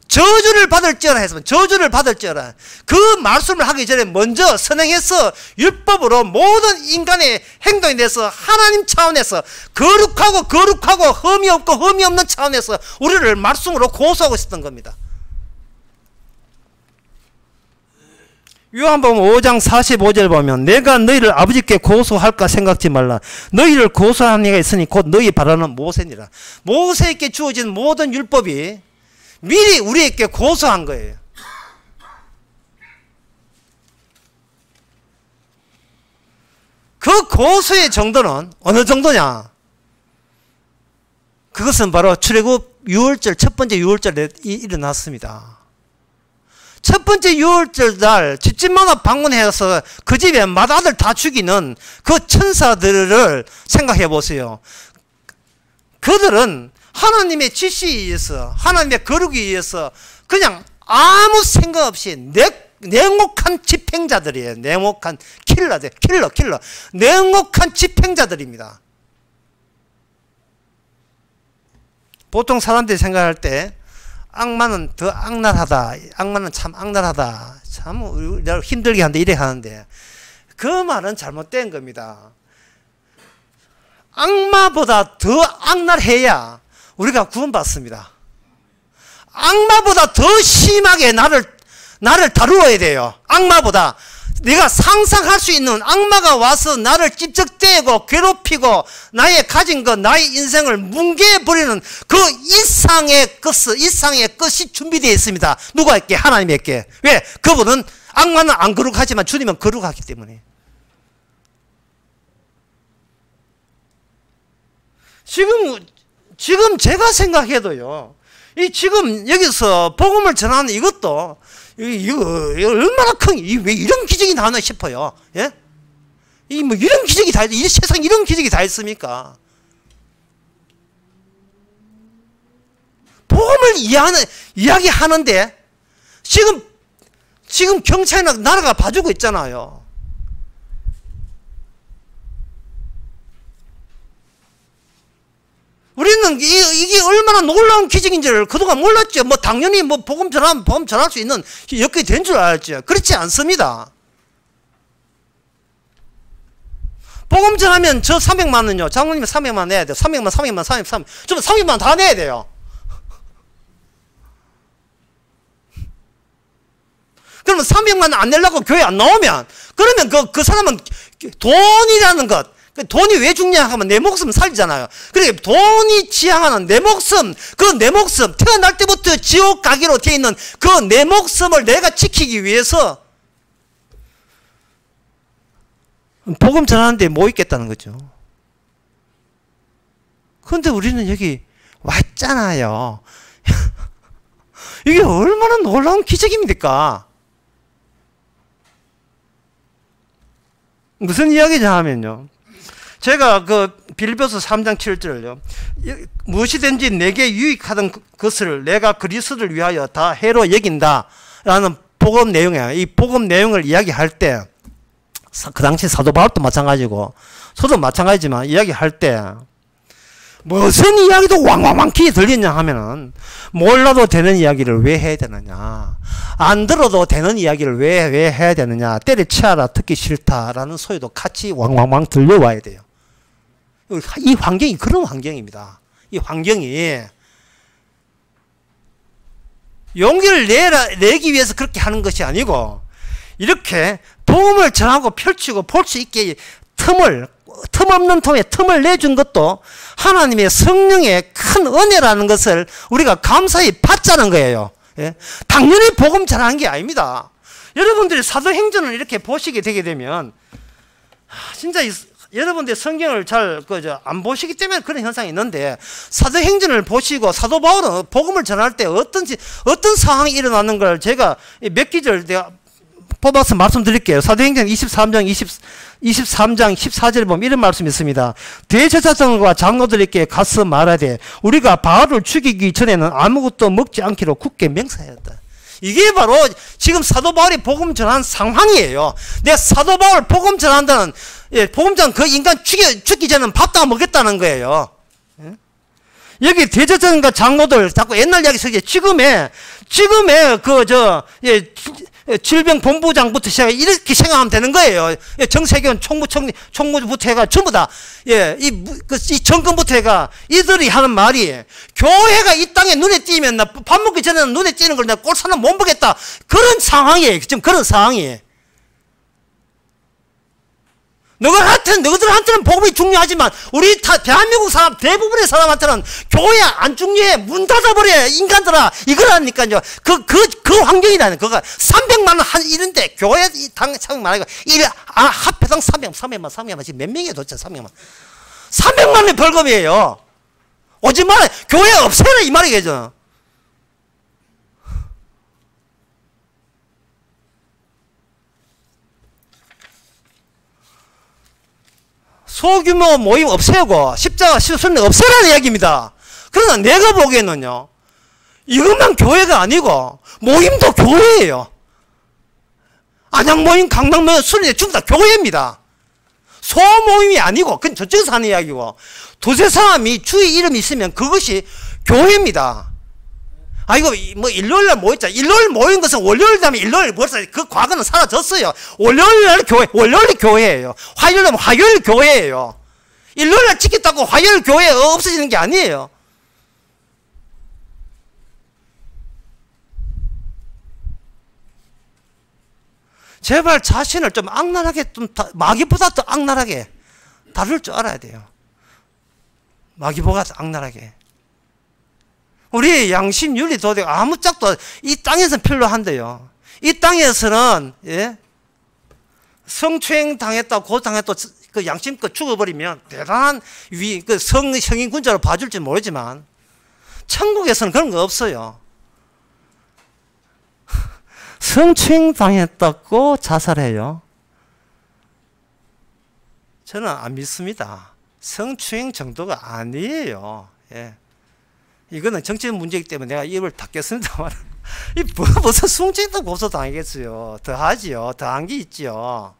저주를 받을지어라 했으면 저주를 받을지어라. 그 말씀을 하기 전에 먼저 선행해서 율법으로 모든 인간의 행동에 대해서 하나님 차원에서 거룩하고 흠이 없고 흠이 없는 차원에서 우리를 말씀으로 고소하고 있었던 겁니다. 요한복음 5장 45절 보면 내가 너희를 아버지께 고소할까 생각지 말라. 너희를 고소하는 이가 있으니 곧 너희 바라는 모세니라. 모세에게 주어진 모든 율법이 미리 우리에게 고소한 거예요. 그 고소의 정도는 어느 정도냐? 그것은 바로 출애굽 6월절 첫 번째 6월절에 일어났습니다. 첫 번째 유월절 날 집집마다 방문해서 그 집에 맏아들 다 죽이는 그 천사들을 생각해 보세요. 그들은 하나님의 지시에 의해서, 하나님의 거룩에 의해서 그냥 아무 생각 없이 냉혹한 집행자들이에요. 냉혹한 킬러들, 킬러. 냉혹한 집행자들입니다. 보통 사람들이 생각할 때 악마는 더 악랄하다. 악마는 참 악랄하다. 참 우리를 힘들게 한다. 이래 하는데 그 말은 잘못된 겁니다. 악마보다 더 악랄해야 우리가 구원받습니다. 악마보다 더 심하게 나를 다루어야 돼요. 악마보다. 내가 상상할 수 있는 악마가 와서 나를 찝쩍대고 괴롭히고 나의 가진 것, 나의 인생을 뭉개버리는 그 이상의 것이 준비되어 있습니다. 누구에게? 하나님에게. 왜? 그분은 악마는 안 거룩하지만 주님은 거룩하기 때문에. 지금 제가 생각해도요, 지금 여기서 복음을 전하는 이것도 이거 얼마나 왜 이런 기적이 나오나 싶어요. 예? 뭐 이런 기적이 다, 이 세상 이런 기적이 다 있습니까? 복음을 이야기하는데 지금 경찰이나 나라가 봐주고 있잖아요. 우리는 이게 얼마나 놀라운 기적인지를 그동안 몰랐죠. 뭐 당연히 뭐 복음 전할 수 있는 여건이 된 줄 알았죠. 그렇지 않습니다. 복음 전하면 저 300만 원요. 장로님은 300만 내야 돼요. 300만. 좀 300만 다 내야 돼요. 그러면 300만 안 내려고 교회 안 나오면, 그러면 그 사람은 돈이라는 것, 돈이 왜 중요하냐 하면 내 목숨 살리잖아요. 그러니까 돈이 지향하는 내 목숨, 내 목숨, 태어날 때부터 지옥 가기로 되어 있는 그 내 목숨을 내가 지키기 위해서 복음 전하는데 못 있겠다는 거죠. 그런데 우리는 여기 왔잖아요. 이게 얼마나 놀라운 기적입니까? 무슨 이야기냐 하면요, 제가 빌립보서 3장 7절을요, 무엇이든지 내게 유익하던 것을 내가 그리스도를 위하여 다 해로 여긴다 라는 복음 내용이에요. 이 복음 내용을 이야기할 때, 그 당시 사도 바울도 마찬가지고 저도 마찬가지지만 이야기할 때 무슨 이야기도 왕왕왕 귀에 들리냐 하면은 몰라도 되는 이야기를 왜 해야 되느냐, 안 들어도 되는 이야기를 왜 해야 되느냐, 때려치워라, 듣기 싫다라는 소리도 같이 왕왕왕 들려와야 돼요. 이 환경이 그런 환경입니다. 이 환경이 용기를 내기 위해서 그렇게 하는 것이 아니고, 이렇게 복음을 전하고 펼치고 볼 수 있게 틈 없는 틈을 내준 것도 하나님의 성령의 큰 은혜라는 것을 우리가 감사히 받자는 거예요. 예? 당연히 복음 전하는 게 아닙니다. 여러분들이 사도행전을 이렇게 보시게 되게 되면 진짜 여러분들이 성경을 잘 안 보시기 때문에 그런 현상이 있는데, 사도행전을 보시고 사도 바울은 복음을 전할 때 어떤 상황이 일어나는 걸 제가 몇 기절 내가 뽑아서 말씀드릴게요. 사도행전 23장 14절에 보면 이런 말씀이 있습니다. 대제사장과 장로들에게 가서 말하되 우리가 바울을 죽이기 전에는 아무것도 먹지 않기로 굳게 맹세하였다. 이게 바로 지금 사도 바울이 복음 전한 상황이에요. 내가 사도 바울 복음 전한다는, 복음 전 그 인간 죽기 전에는 밥도 안 먹겠다는 거예요. 여기 대제사장과 장로들 자꾸 옛날 이야기 쓰기에 지금의 질병본부장부터 시작해 이렇게 생각하면 되는 거예요. 정세균 총무부터 해가 전부 다, 이 정권부터 해가 이들이 하는 말이, 교회가 이 땅에 눈에 띄면 나 밥 먹기 전에는 눈에 띄는 걸 내가 꼴사는 못 보겠다. 그런 상황이에요. 지금 그런 상황이에요. 너희들한테는 복음이 중요하지만 우리 대한민국 사람 대부분의 사람한테는 교회 안 중요해. 문 닫아버려 인간들아. 이거라니까요. 그 환경이라는 그거 300만 원 이런데 교회 당 300만 원 합회당 300만 지금 몇 명이에요 도대체 300만 원의 벌금이에요. 오지 마라. 교회 없애라 이 말이겠죠. 소규모 모임 없애고 십자가 순례 없애라는 이야기입니다. 그러나 내가 보기에는요, 이것만 교회가 아니고 모임도 교회예요. 안양 모임, 강남 모임, 순례 전부 다 교회입니다. 소모임이 아니고 그건 저쪽에서 하는 이야기고, 두세 사람이 주의 이름이 있으면 그것이 교회입니다. 아, 이거 뭐 일요일날 모였자. 일요일 모인 것은 월요일 다음에 일요일 모였어. 그 과거는 사라졌어요. 월요일날 교회, 월요일이 교회예요. 화요일날 화요일 교회예요. 일요일날 지켰다고 화요일 교회 없어지는 게 아니에요. 제발 자신을 좀 악랄하게, 좀 마귀보다 더 악랄하게 다룰 줄 알아야 돼요. 마귀보다 더 악랄하게. 우리의 양심, 윤리, 도덕 아무짝도 이 땅에서는 필요한데요. 이 땅에서는, 예? 성추행 당했다고 고당했다고 그 양심껏 죽어버리면 대단한 그 성인군자로 봐줄지 모르지만, 천국에서는 그런 거 없어요. 성추행 당했다고 자살해요. 저는 안 믿습니다. 성추행 정도가 아니에요. 예. 이거는 정치적 문제이기 때문에 내가 입을 닫겠습니다만, 이 무슨 성추행도 고소 당하겠어요. 더 하지요. 더 한 게 있지요.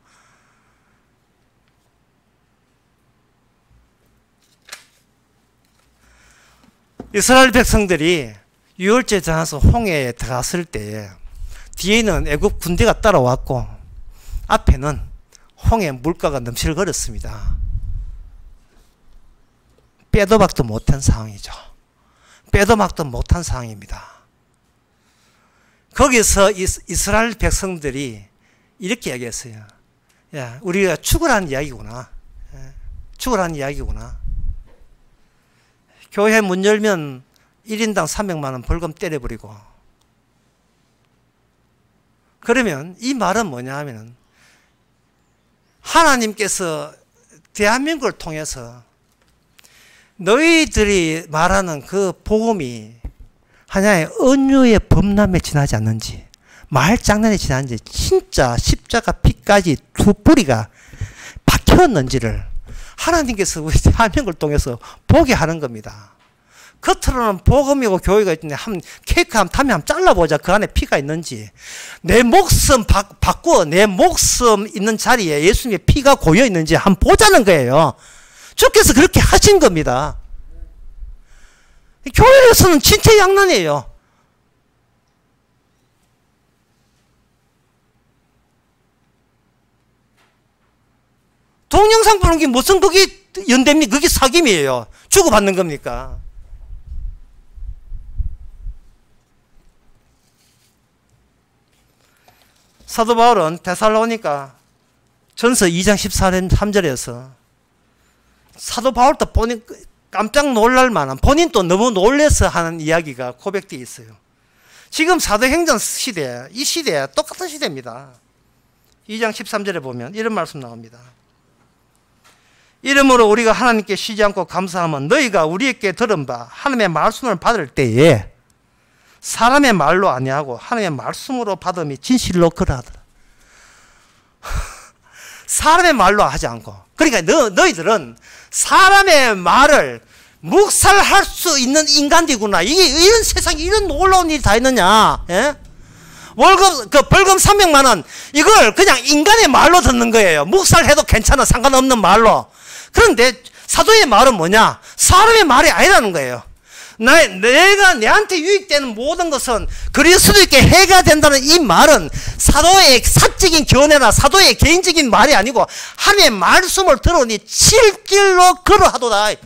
이스라엘 백성들이 유월절 지나서 홍해에 들어갔을 때 뒤에는 애국 군대가 따라왔고 앞에는 홍해 물가가 넘실거렸습니다. 빼도 박도 못한 상황이죠. 빼도 박도 못한 상황입니다. 거기서 이스라엘 백성들이 이렇게 이야기했어요. 야, 우리가 죽으라는 이야기구나. 죽으라는 이야기구나. 교회 문 열면 1인당 300만 원 벌금 때려버리고. 그러면 이 말은 뭐냐 하면은, 하나님께서 대한민국을 통해서 너희들이 말하는 그 복음이 하나의 은유의 범람에 지나지 않는지, 말장난에 지나는지, 진짜 십자가 피까지 두 뿌리가 박혔는지를 하나님께서 우리 대한민국을 통해서 보게 하는 겁니다. 겉으로는 복음이고 교회가 있는데 케이크 한 탐이 한번 잘라보자. 그 안에 피가 있는지. 내 목숨 바꾸어 내 목숨 있는 자리에 예수님의 피가 고여 있는지 한번 보자는 거예요. 주께서 그렇게 하신 겁니다. 교회에서는 진퇴양난이에요. 동영상 보는 게 무슨 그게 연대입니까? 그게 사귐이에요. 주고받는 겁니까? 사도 바울은 데살로니가 전서 2장 13절에서 사도 바울도 본인 깜짝 놀랄 만한, 본인도 너무 놀래서 하는 이야기가 고백되어 있어요. 지금 사도행전 시대, 이 시대 똑같은 시대입니다. 2장 13절에 보면 이런 말씀 나옵니다. 이러므로 우리가 하나님께 쉬지 않고 감사하면 너희가 우리에게 들은 바 하나님의 말씀을 받을 때에 사람의 말로 아니하고 하나님의 말씀으로 받음이 진실로 그러하더라. 사람의 말로 하지 않고. 그러니까 너희들은 사람의 말을 묵살할 수 있는 인간들이구나. 이게 이런 세상에 이런 놀라운 일이 다 있느냐. 예? 월급, 벌금 300만 원, 이걸 그냥 인간의 말로 듣는 거예요. 묵살해도 괜찮아. 상관없는 말로. 그런데 사도의 말은 뭐냐? 사람의 말이 아니라는 거예요. 내가 내한테 유익되는 모든 것은 그리스도께 해가 된다는 이 말은 사도의 사적인 견해나 사도의 개인적인 말이 아니고 하나님의 말씀을 들으니 실질로 그러하도다.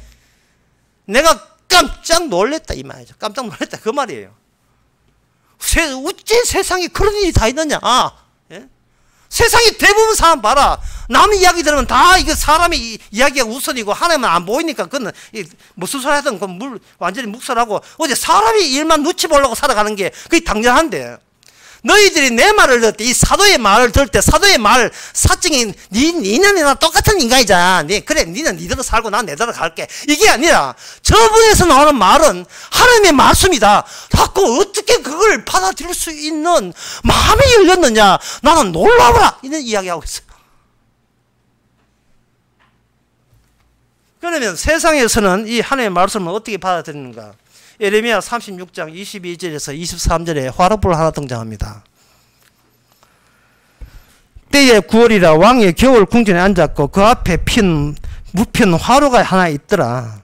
내가 깜짝 놀랬다 이 말이죠. 깜짝 놀랬다 그 말이에요. 어째 세상에 그런 일이 다 있느냐. 예? 세상에 대부분 사람 봐라. 남 이야기 들으면 다 이거 사람의 이야기가 우선이고 하나님은 안 보이니까 그건 무슨 소리 하든 완전히 묵살하고 어제 사람이 일만 눈치 보려고 살아가는 게 그게 당연한데, 너희들이 내 말을 들을 때, 이 사도의 말을 들을 때 사도의 말 사적인 니는 나 똑같은 인간이잖아. 그래 니는 니대로 살고 난 내대로 갈게. 이게 아니라 저분에서 나오는 말은 하나님의 말씀이다. 자꾸 어떻게 그걸 받아들일 수 있는 마음이 열렸느냐. 나는 놀라워라. 이런 이야기하고 있어요. 그러면 세상에서는 이 하나님의 말씀을 어떻게 받아들이는가? 예레미야 36장 22절에서 23절에 화롯불 하나 등장합니다. 때에 9월이라 왕이 겨울 궁전에 앉았고 그 앞에 핀 무편 화로가 하나 있더라.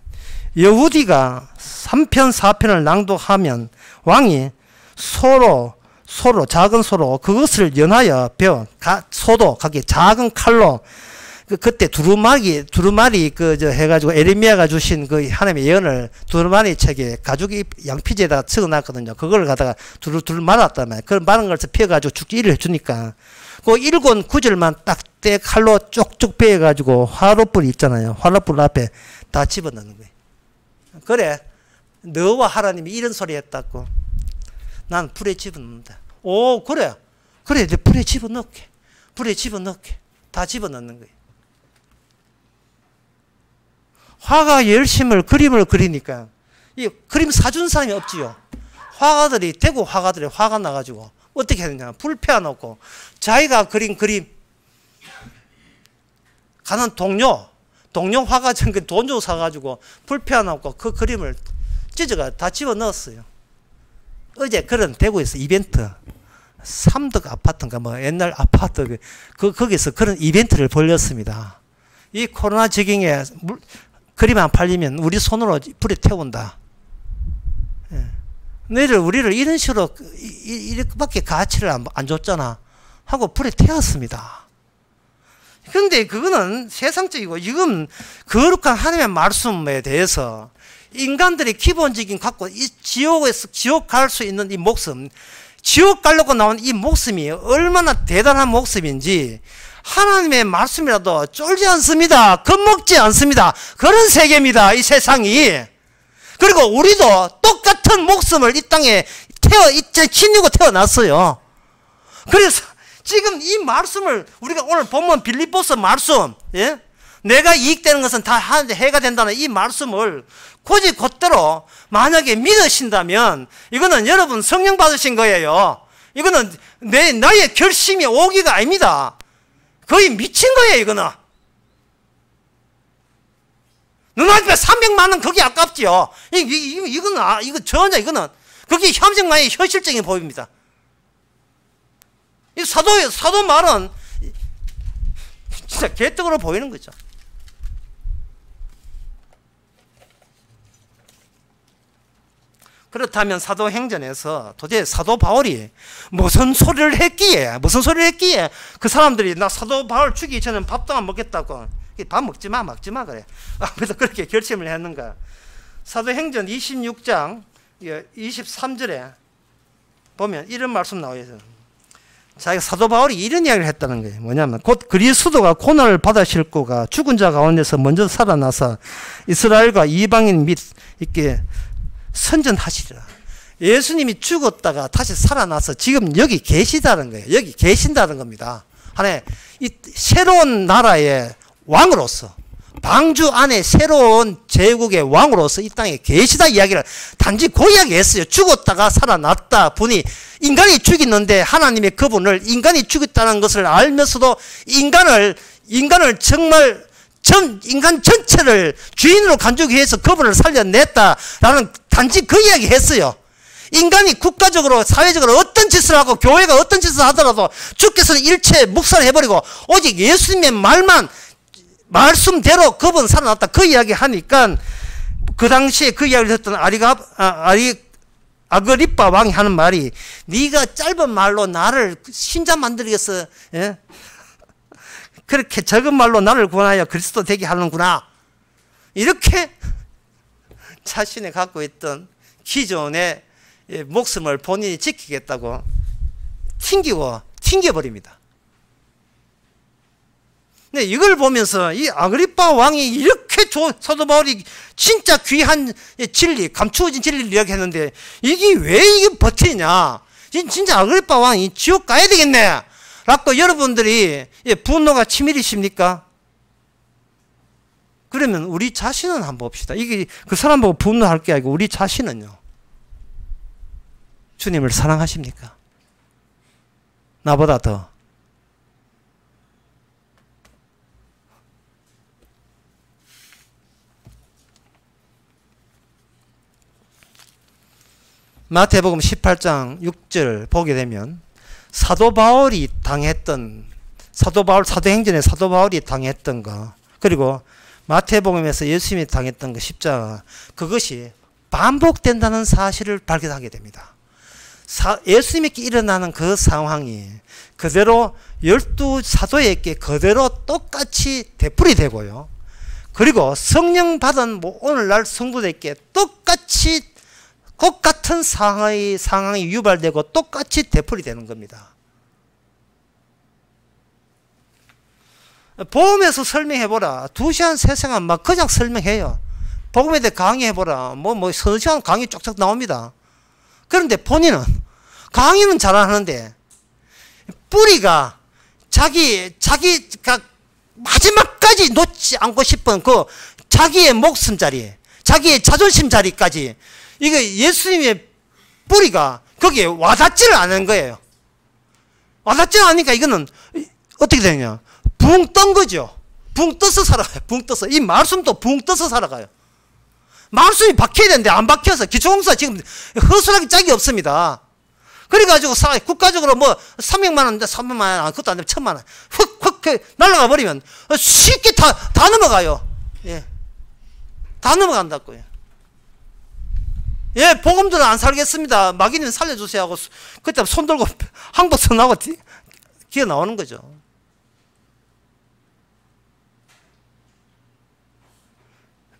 여후디가 3편 4편을 낭독하면 왕이 소로 작은 소로 그것을 연하여 베어 소도 각기 작은 칼로 그때 두루마리 해가지고 에레미야가 주신 그 하나님의 예언을 두루마리 책에 가죽이 양피지에다가 적어놨거든요. 그걸 갖다가 두루 말았단 말이에요. 그걸 마른 걸 펴가지고 죽기를 해주니까 그 1권 9절만 딱 때 칼로 쪽쪽 베어가지고 화롯불 있잖아요. 화롯불 앞에 다 집어넣는 거예요. 그래, 너와 하나님이 이런 소리 했다고. 난 불에 집어넣는다. 오, 그래. 이제 불에 집어넣게. 다 집어넣는 거예요. 화가 열심을 그림을 그리니까 이 그림 사준 사람이 없지요. 대구 화가들이 화가 나가지고 어떻게 했느냐. 불 펴놓고 자기가 그린 그림 가는 동료 화가 돈 주고 사가지고 불 펴놓고 그 그림을 찢어가 다 집어넣었어요. 어제 그런 대구에서 이벤트 삼덕 아파트인가 뭐 옛날 아파트 거기서 그런 이벤트를 벌였습니다. 이 코로나 적용에 그림 안 팔리면 우리 손으로 불에 태운다. 너희들 우리를 이런 식으로 이렇게밖에 가치를 안 줬잖아 하고 불에 태웠습니다. 그런데 그거는 세상적이고 지금 거룩한 하나님의 말씀에 대해서 인간들이 기본적인 갖고 이 지옥 갈 수 있는 이 목숨, 지옥 가려고 나온 이 목숨이 얼마나 대단한 목숨인지 하나님의 말씀이라도 쫄지 않습니다. 겁먹지 않습니다. 그런 세계입니다. 이 세상이. 그리고 우리도 똑같은 목숨을 이 땅에 지니고 태어났어요. 그래서 지금 이 말씀을 우리가 오늘 본문 빌립보서 말씀, 예? 내가 이익되는 것은 다 하는데 해가 된다는 이 말씀을 곧대로 만약에 믿으신다면 이거는 여러분 성령 받으신 거예요. 이거는 나의 결심이 오기가 아닙니다. 거의 미친 거예요. 이거는 눈앞에 300만 원 그게 아깝지요. 이거는 그게 현실만의 현실적인 법입니다. 이 사도 말은 진짜 개떡으로 보이는 거죠. 그렇다면 사도행전에서 도대체 사도 바울이 무슨 소리를 했기에 그 사람들이 나 사도 바울 죽이기 전에 밥도 안 먹겠다고 밥 먹지 마 그래. 그래서 그렇게 결심을 했는가. 사도행전 26장 23절에 보면 이런 말씀 나와요. 자기가 사도 바울이 이런 이야기를 했다는 거예요. 뭐냐면 곧 그리스도가 고난을 받으실 거가 죽은 자 가운데서 먼저 살아나서 이스라엘과 이방인 및 이렇게 선전하시리라. 예수님이 죽었다가 다시 살아나서 지금 여기 계시다는 거예요. 여기 계신다는 겁니다. 하나의 이 새로운 나라의 왕으로서 방주 안에 새로운 제국의 왕으로서 이 땅에 계시다 이야기를 단지 그 이야기 했어요. 죽었다가 살아났다. 분이 인간이 죽였는데 하나님의 그분을 인간이 죽였다는 것을 알면서도 인간을 정말 인간 전체를 주인으로 간주기 위해서 그분을 살려냈다라는 단지 그 이야기 했어요. 인간이 국가적으로 사회적으로 어떤 짓을 하고 교회가 어떤 짓을 하더라도 주께서는 일체 묵살해버리고 오직 예수님의 말씀대로 그분 살아났다. 그 이야기 하니까 그 당시에 그 이야기를 했던 아그리빠 왕이 하는 말이 네가 짧은 말로 나를 신자 만들겠어. 예? 그렇게 적은 말로 나를 구원하여 그리스도 되게 하는구나. 이렇게 자신이 갖고 있던 기존의 목숨을 본인이 지키겠다고 튕겨버립니다. 근데 이걸 보면서 이 아그리빠 왕이 이렇게 사도 바울이 진짜 귀한 진리, 감추어진 진리를 이야기했는데 이게 왜 버티냐? 진짜 아그리빠 왕이 지옥 가야 되겠네. 라고 여러분들이 분노가 치밀이십니까? 그러면 우리 자신은 한번 봅시다. 이게 그 사람 보고 분노할 게 아니고 우리 자신은요. 주님을 사랑하십니까? 나보다 더. 마태복음 18장 6절 보게 되면 사도행전의 사도 바울이 당했던 거, 그리고 마태복음에서 예수님이 당했던 그 십자가, 그것이 반복된다는 사실을 발견하게 됩니다. 예수님께 일어나는 그 상황이 그대로 12사도에게 그대로 똑같이 되풀이되고요. 그리고 성령 받은 오늘날 성도들에게 똑같은 상황이 유발되고 똑같이 되풀이되는 겁니다. 복음에서 설명해보라. 2시간, 3시간 막 그냥 설명해요. 복음에 대해 강의해보라. 서너 시간 강의 쪽쪽 나옵니다. 그런데 본인은 강의는 잘하는데 뿌리가 자기가 마지막까지 놓지 않고 싶은 그 자기의 목숨 자리, 자기의 자존심 자리까지, 이게 예수님의 뿌리가 거기에 와닿지를 않은 거예요. 와닿지 않으니까 이거는 어떻게 되냐? 붕 뜬 거죠. 붕 떠서 살아가요. 붕 떠서. 이 말씀도 붕 떠서 살아가요. 말씀이 박혀야 되는데 안 박혀서 기초공사 지금 허술하게 짝이 없습니다. 그래가지고 국가적으로 300만 원, 300만 원, 그것도 안 되면 1000만 원 훅 날아가 버리면 쉽게 다 넘어가요. 예, 다 넘어간다고요. 예, 복음들은 안 살겠습니다. 마귀님 살려주세요 하고 그때 손 들고 항복선 하고 기어 나오는 거죠.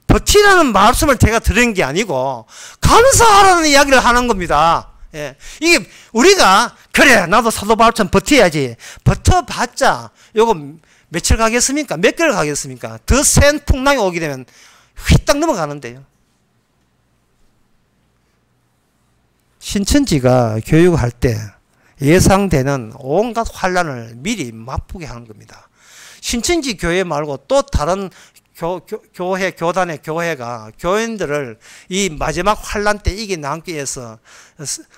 버티라는 말씀을 제가 들은 게 아니고 감사하라는 이야기를 하는 겁니다. 예. 이게 우리가 그래 나도 사도 바울처럼 버텨야지. 버텨봤자 요거 며칠 가겠습니까? 몇 개월 가겠습니까? 더 센 풍랑이 오게 되면 휘딱 넘어가는데요. 신천지가 교육할 때 예상되는 온갖 환란을 미리 맛보게 하는 겁니다. 신천지 교회 말고 또 다른 교단의 교회가 교인들을 이 마지막 환란 때 이겨나가기 위해서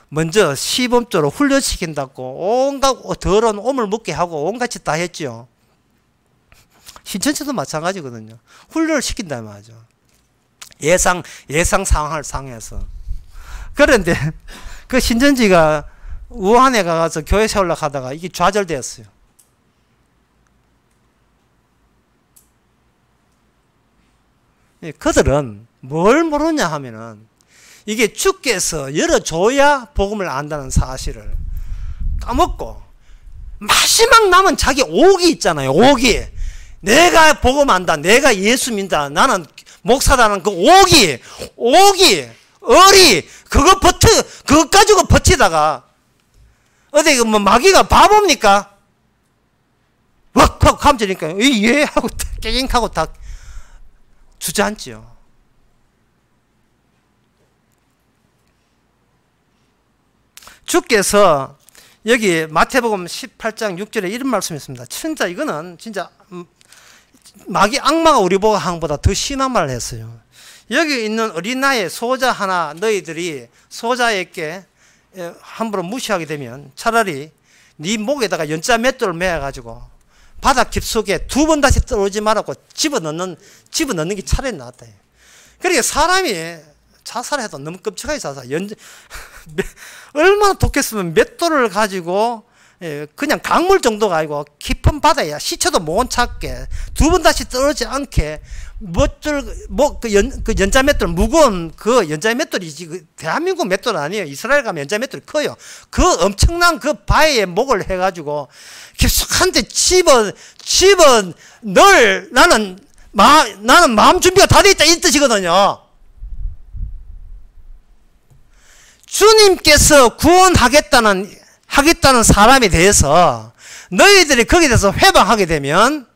먼저 시범적으로 훈련시킨다고 온갖 더러운 오물 묻게 하고 온갖 짓 다 했죠. 신천지도 마찬가지거든요. 훈련을 시킨단 말이죠. 예상 상황을 상해서. 그런데 그 신천지가 우한에 가서 교회 세우려고 하다가 이게 좌절되었어요. 그들은 뭘 모르냐 하면은 이게 주께서 열어줘야 복음을 안다는 사실을 까먹고 마지막 남은 자기 옥이 있잖아요. 옥이. 내가 복음 안다. 내가 예수 믿다. 나는 목사라는 그 옥이 그거 가지고 버티다가 어디 마귀가 바보입니까? 왁 하고 감지니까 예 하고 깨갱 하고 다 주저앉지요. 주께서 여기 마태복음 18장 6절에 이런 말씀이 있습니다. 진짜 이거는 진짜 마귀 악마가 우리 보고 한 것보다 더 심한 말을 했어요. 여기 있는 어린아이 소자 하나 너희들이 소자에게 함부로 무시하게 되면 차라리 네 목에다가 연자 맷돌을 매어가지고 바닥 깊숙에 2번 다시 떨어지지 말라고 집어넣는 게 차라리 낫다. 그러니까 사람이 자살해도 너무 끔찍하게 자살. 얼마나 독했으면 맷돌을 가지고 그냥 강물 정도가 아니고 깊은 바다에 시체도 못 찾게 2번 다시 떨어지지 않게 그 연자 맷돌 무거운 그 연자 맷돌이지 그 대한민국 맷돌 아니에요. 이스라엘 가면 연자 맷돌이 커요. 그 엄청난 그 바위에 목을 해가지고 깊숙한데 집어 나는 마음 준비가 다 돼 있다 이 뜻이거든요. 주님께서 구원하겠다는 사람에 대해서 너희들이 거기에 대해서 회방하게 되면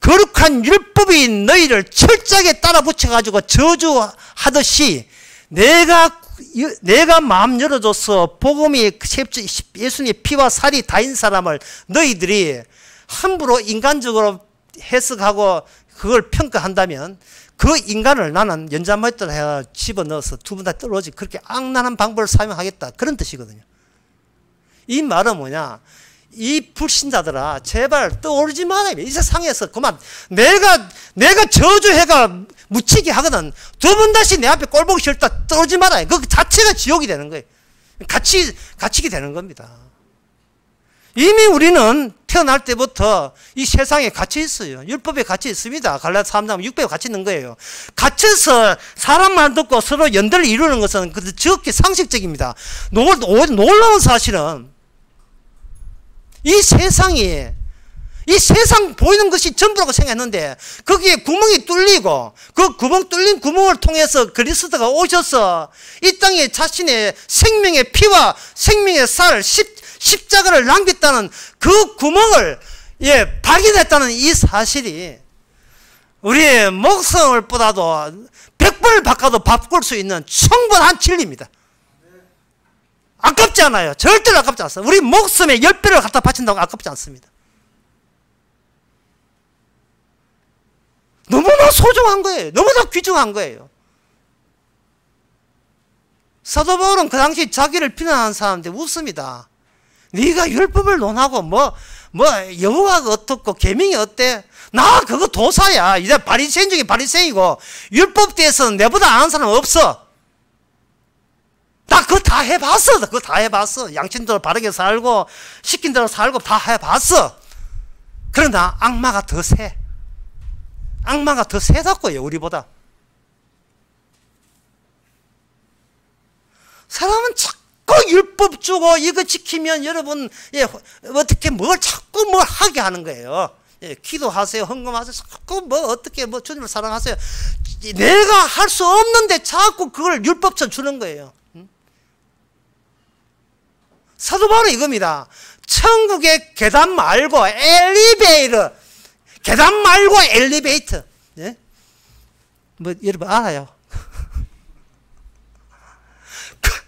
거룩한 율법이 너희를 철저하게 따라 붙여가지고 저주하듯이 내가 마음 열어줘서 복음이 예수님의 피와 살이 다인 사람을 너희들이 함부로 인간적으로 해석하고 그걸 평가한다면 그 인간을 나는 연자맷돌 해 집어넣어서 2번 다 떨어지 그렇게 악랄한 방법을 사용하겠다 그런 뜻이거든요. 이 말은 뭐냐? 이 불신자들아 제발 떠오르지 마라. 이 세상에서 그만 내가 저주해가 묻히게 하거든 2번 다시 내 앞에 꼴 보기 싫다 떠오르지 마라. 그 자체가 지옥이 되는 거예요. 갇히게 되는 겁니다. 이미 우리는 태어날 때부터 이 세상에 갇혀 있어요. 율법에 갇혀 있습니다. 갈라디아 3장 600에 갇혀 있는 거예요. 갇혀서 사람 말 듣고 서로 연대를 이루는 것은 지극히 상식적입니다. 놀라운 사실은 이 세상 보이는 것이 전부라고 생각했는데 거기에 구멍이 뚫리고 그 구멍 뚫린 구멍을 통해서 그리스도가 오셔서 이 땅에 자신의 생명의 피와 생명의 살 십자가를 남겼다는 그 구멍을 발견했다는 이 사실이 우리의 목숨을 보다도 100번을 바꿔도 바꿀 수 있는 충분한 진리입니다. 아깝지 않아요. 절대로 아깝지 않습니다. 우리 목숨의 10배를 갖다 바친다고 아깝지 않습니다. 너무나 소중한 거예요. 너무나 귀중한 거예요. 사도 바울은 그 당시 자기를 비난하는 사람한테 웃습니다. 네가 율법을 논하고 여호와가 어떻고 계명이 어때? 나 그거 도사야. 이제 바리새인 중에 바리새인이고 율법 대해서는 내보다 아는 사람 없어. 나 그거 다 해봤어. 그거 다 해봤어. 양친대로 바르게 살고 시킨 대로 살고 다 해봤어. 그러나 악마가 더 세. 악마가 더 세다고요. 우리보다. 사람은 자꾸 율법 주고 이거 지키면 여러분 어떻게 뭘 자꾸 뭘 하게 하는 거예요. 기도하세요. 헌금하세요. 자꾸 어떻게 주님을 사랑하세요. 내가 할 수 없는데 자꾸 그걸 율법처럼 주는 거예요. 사도 바울은 이겁니다. 천국의 계단 말고 엘리베이터. 계단 말고 엘리베이터. 예? 여러분 알아요?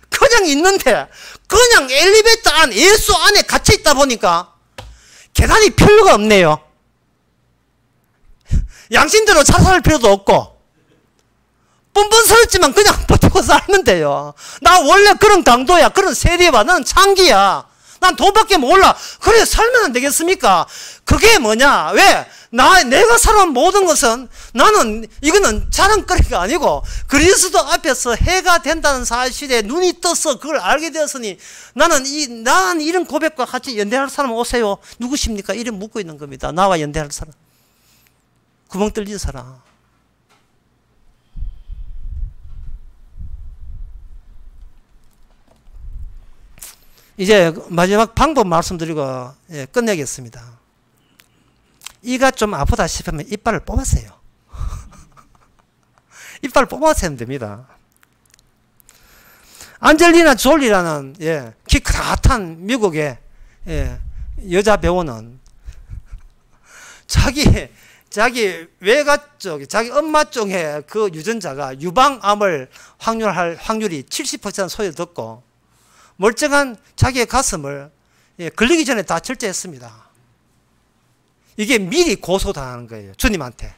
그냥 있는데 그냥 엘리베이터 안 예수 안에 갇혀 있다 보니까 계단이 필요가 없네요. 양심대로 자살할 필요도 없고 뻔뻔스럽지만 그냥 버티고 살는데요. 나 원래 그런 강도야. 그런 세대야. 나는 창기야. 난 돈밖에 몰라. 그래 살면 안 되겠습니까? 그게 뭐냐? 왜? 내가 살아온 모든 것은 이거는 자랑거리가 아니고 그리스도 앞에서 해가 된다는 사실에 눈이 떠서 그걸 알게 되었으니 나는 이런 고백과 같이 연대할 사람 오세요. 누구십니까? 이름 묻고 있는 겁니다. 나와 연대할 사람. 구멍 뚫린 사람. 이제 마지막 방법 말씀드리고 끝내겠습니다. 이가 좀 아프다 싶으면 이빨을 뽑으세요. 이빨을 뽑아서면 됩니다. 안젤리나 졸리라는 키 크다란 미국의 여자 배우는 자기 외가 쪽, 자기 엄마 쪽에 그 유전자가 유방암을 확률할 확률이 70% 소리를 듣고 멀쩡한 자기의 가슴을 걸리기 전에 다 절제했습니다. 이게 미리 고소당하는 거예요. 주님한테.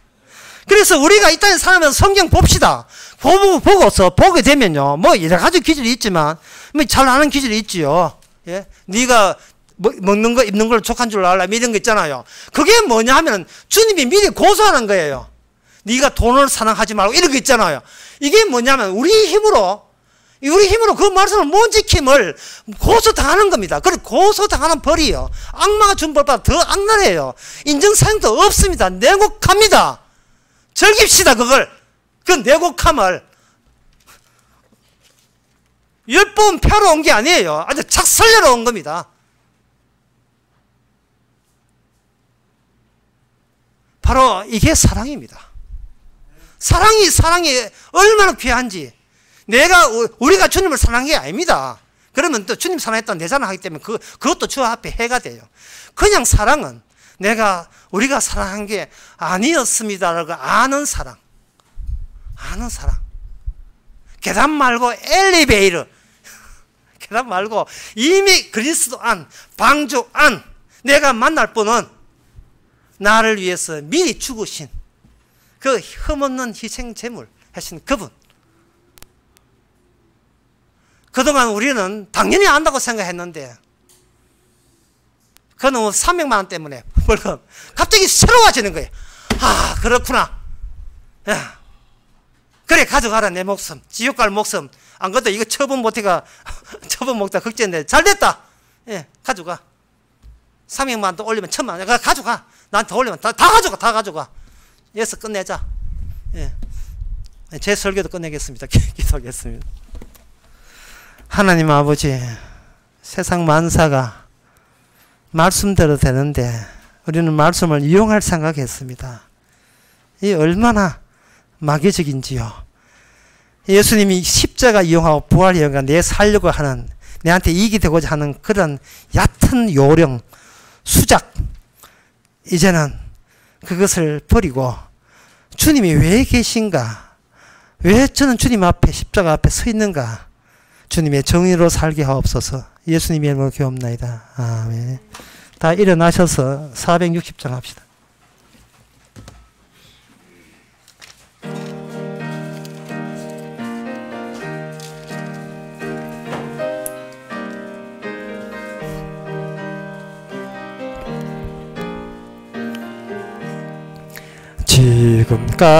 그래서 우리가 이 땅에 살면서 성경 봅시다. 보고서 보게 되면요. 여러 가지 기질이 있지만 잘 아는 기질이 있지요. 네가 먹는 거 입는 걸 족한 줄 알라 이런 거 있잖아요. 그게 뭐냐 하면 주님이 미리 고소하는 거예요. 네가 돈을 사랑하지 말고 이런 거 있잖아요. 이게 뭐냐면 우리 힘으로 그 말씀을 못 지킴을 고소당하는 겁니다. 그리고 고소당하는 벌이요. 악마가 준 벌보다 더 악랄해요. 인정사항도 없습니다. 내곡합니다. 즐깁시다, 그걸. 그 내곡함을. 율법은 펴러 온 게 아니에요. 아주 착살려러 온 겁니다. 바로 이게 사랑입니다. 사랑이 얼마나 귀한지. 우리가 주님을 사랑한 게 아닙니다. 그러면 또 주님 사랑했다 내 사랑하기 때문에 그것도 주 앞에 해가 돼요. 그냥 사랑은 우리가 사랑한 게 아니었습니다라고 아는 사랑. 계단 말고 엘리베이터. 계단 말고 이미 그리스도 안, 방주 안, 내가 만날 분은 나를 위해서 미리 죽으신 그 흠없는 희생 제물 하신 그분. 그동안 우리는 당연히 안다고 생각했는데 그놈 300만 원 때문에 벌금 갑자기 새로워지는 거예요. 아, 그렇구나. 야, 그래 가져가라 내 목숨. 지옥 갈 목숨. 안 그래도 이거 처분 못해가 처분 먹다 걱정인데 잘 됐다. 예, 가져가. 300만 더 올리면 1000만 원. 가져가. 나한테 올리면 다 가져가. 다 가져가. 여기서 끝내자. 예. 제 설교도 끝내겠습니다. 기도하겠습니다. 하나님 아버지, 세상 만사가 말씀대로 되는데 우리는 말씀을 이용할 생각했습니다. 이 얼마나 마귀적인지요. 예수님이 십자가 이용하고 부활 이용하고 내 살려고 하는, 내한테 이익이 되고자 하는 그런 얕은 요령, 수작, 이제는 그것을 버리고 주님이 왜 계신가? 왜 저는 주님 앞에 십자가 앞에 서 있는가? 주님의 정의로 살게 하옵소서. 예수님의 이름으로 기도합나이다. 아멘. 다 일어나셔서 460장 합시다.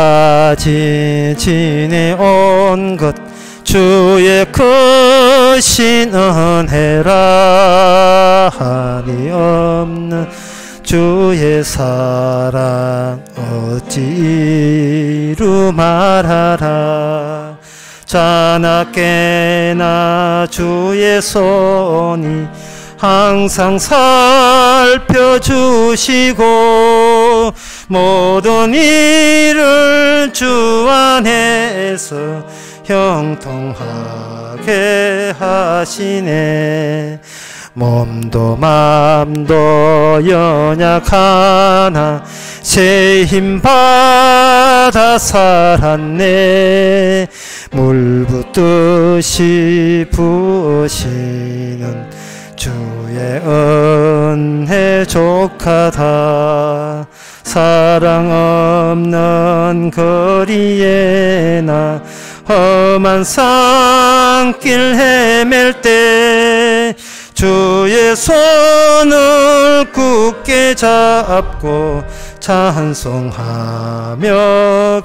지금까지 지내온 것 주의 크신 은혜라. 한이 없는 주의 사랑 어찌 이루 말하라. 자나깨나 주의 손이 항상 살펴주시고 모든 일을 주 안에서 형통하게 하시네. 몸도 맘도 연약하나 새 힘 받아 살았네. 물 붓듯이 부으시는 주의 은혜 족하다. 사랑 없는 거리에 나 험한 산길 헤맬 때 주의 손을 굳게 잡고 찬송하며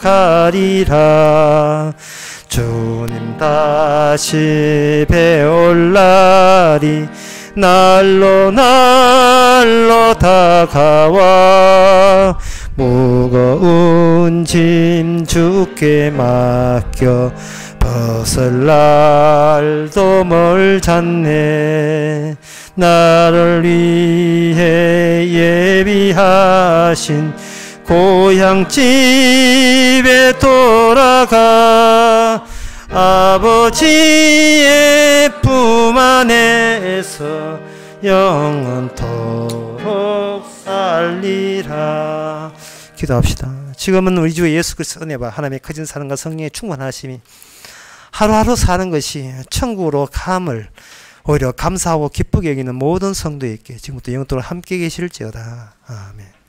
가리라. 주님 다시 배울 날이 날로 날로 다가와 무거운 짐 주께 맡겨 벗을 날도 멀잖네. 나를 위해 예비하신 고향집에 돌아가 아버지의 품 안에서 영원토록 살리라. 기도합시다. 지금은 우리 주 예수 그리스도 은혜와 하나님의 커진 사랑과 성령의 충만하심이 하루하루 사는 것이 천국으로 감을 오히려 감사하고 기쁘게 여기는 모든 성도에게 지금부터 영원토록 함께 계실지어다. 아멘.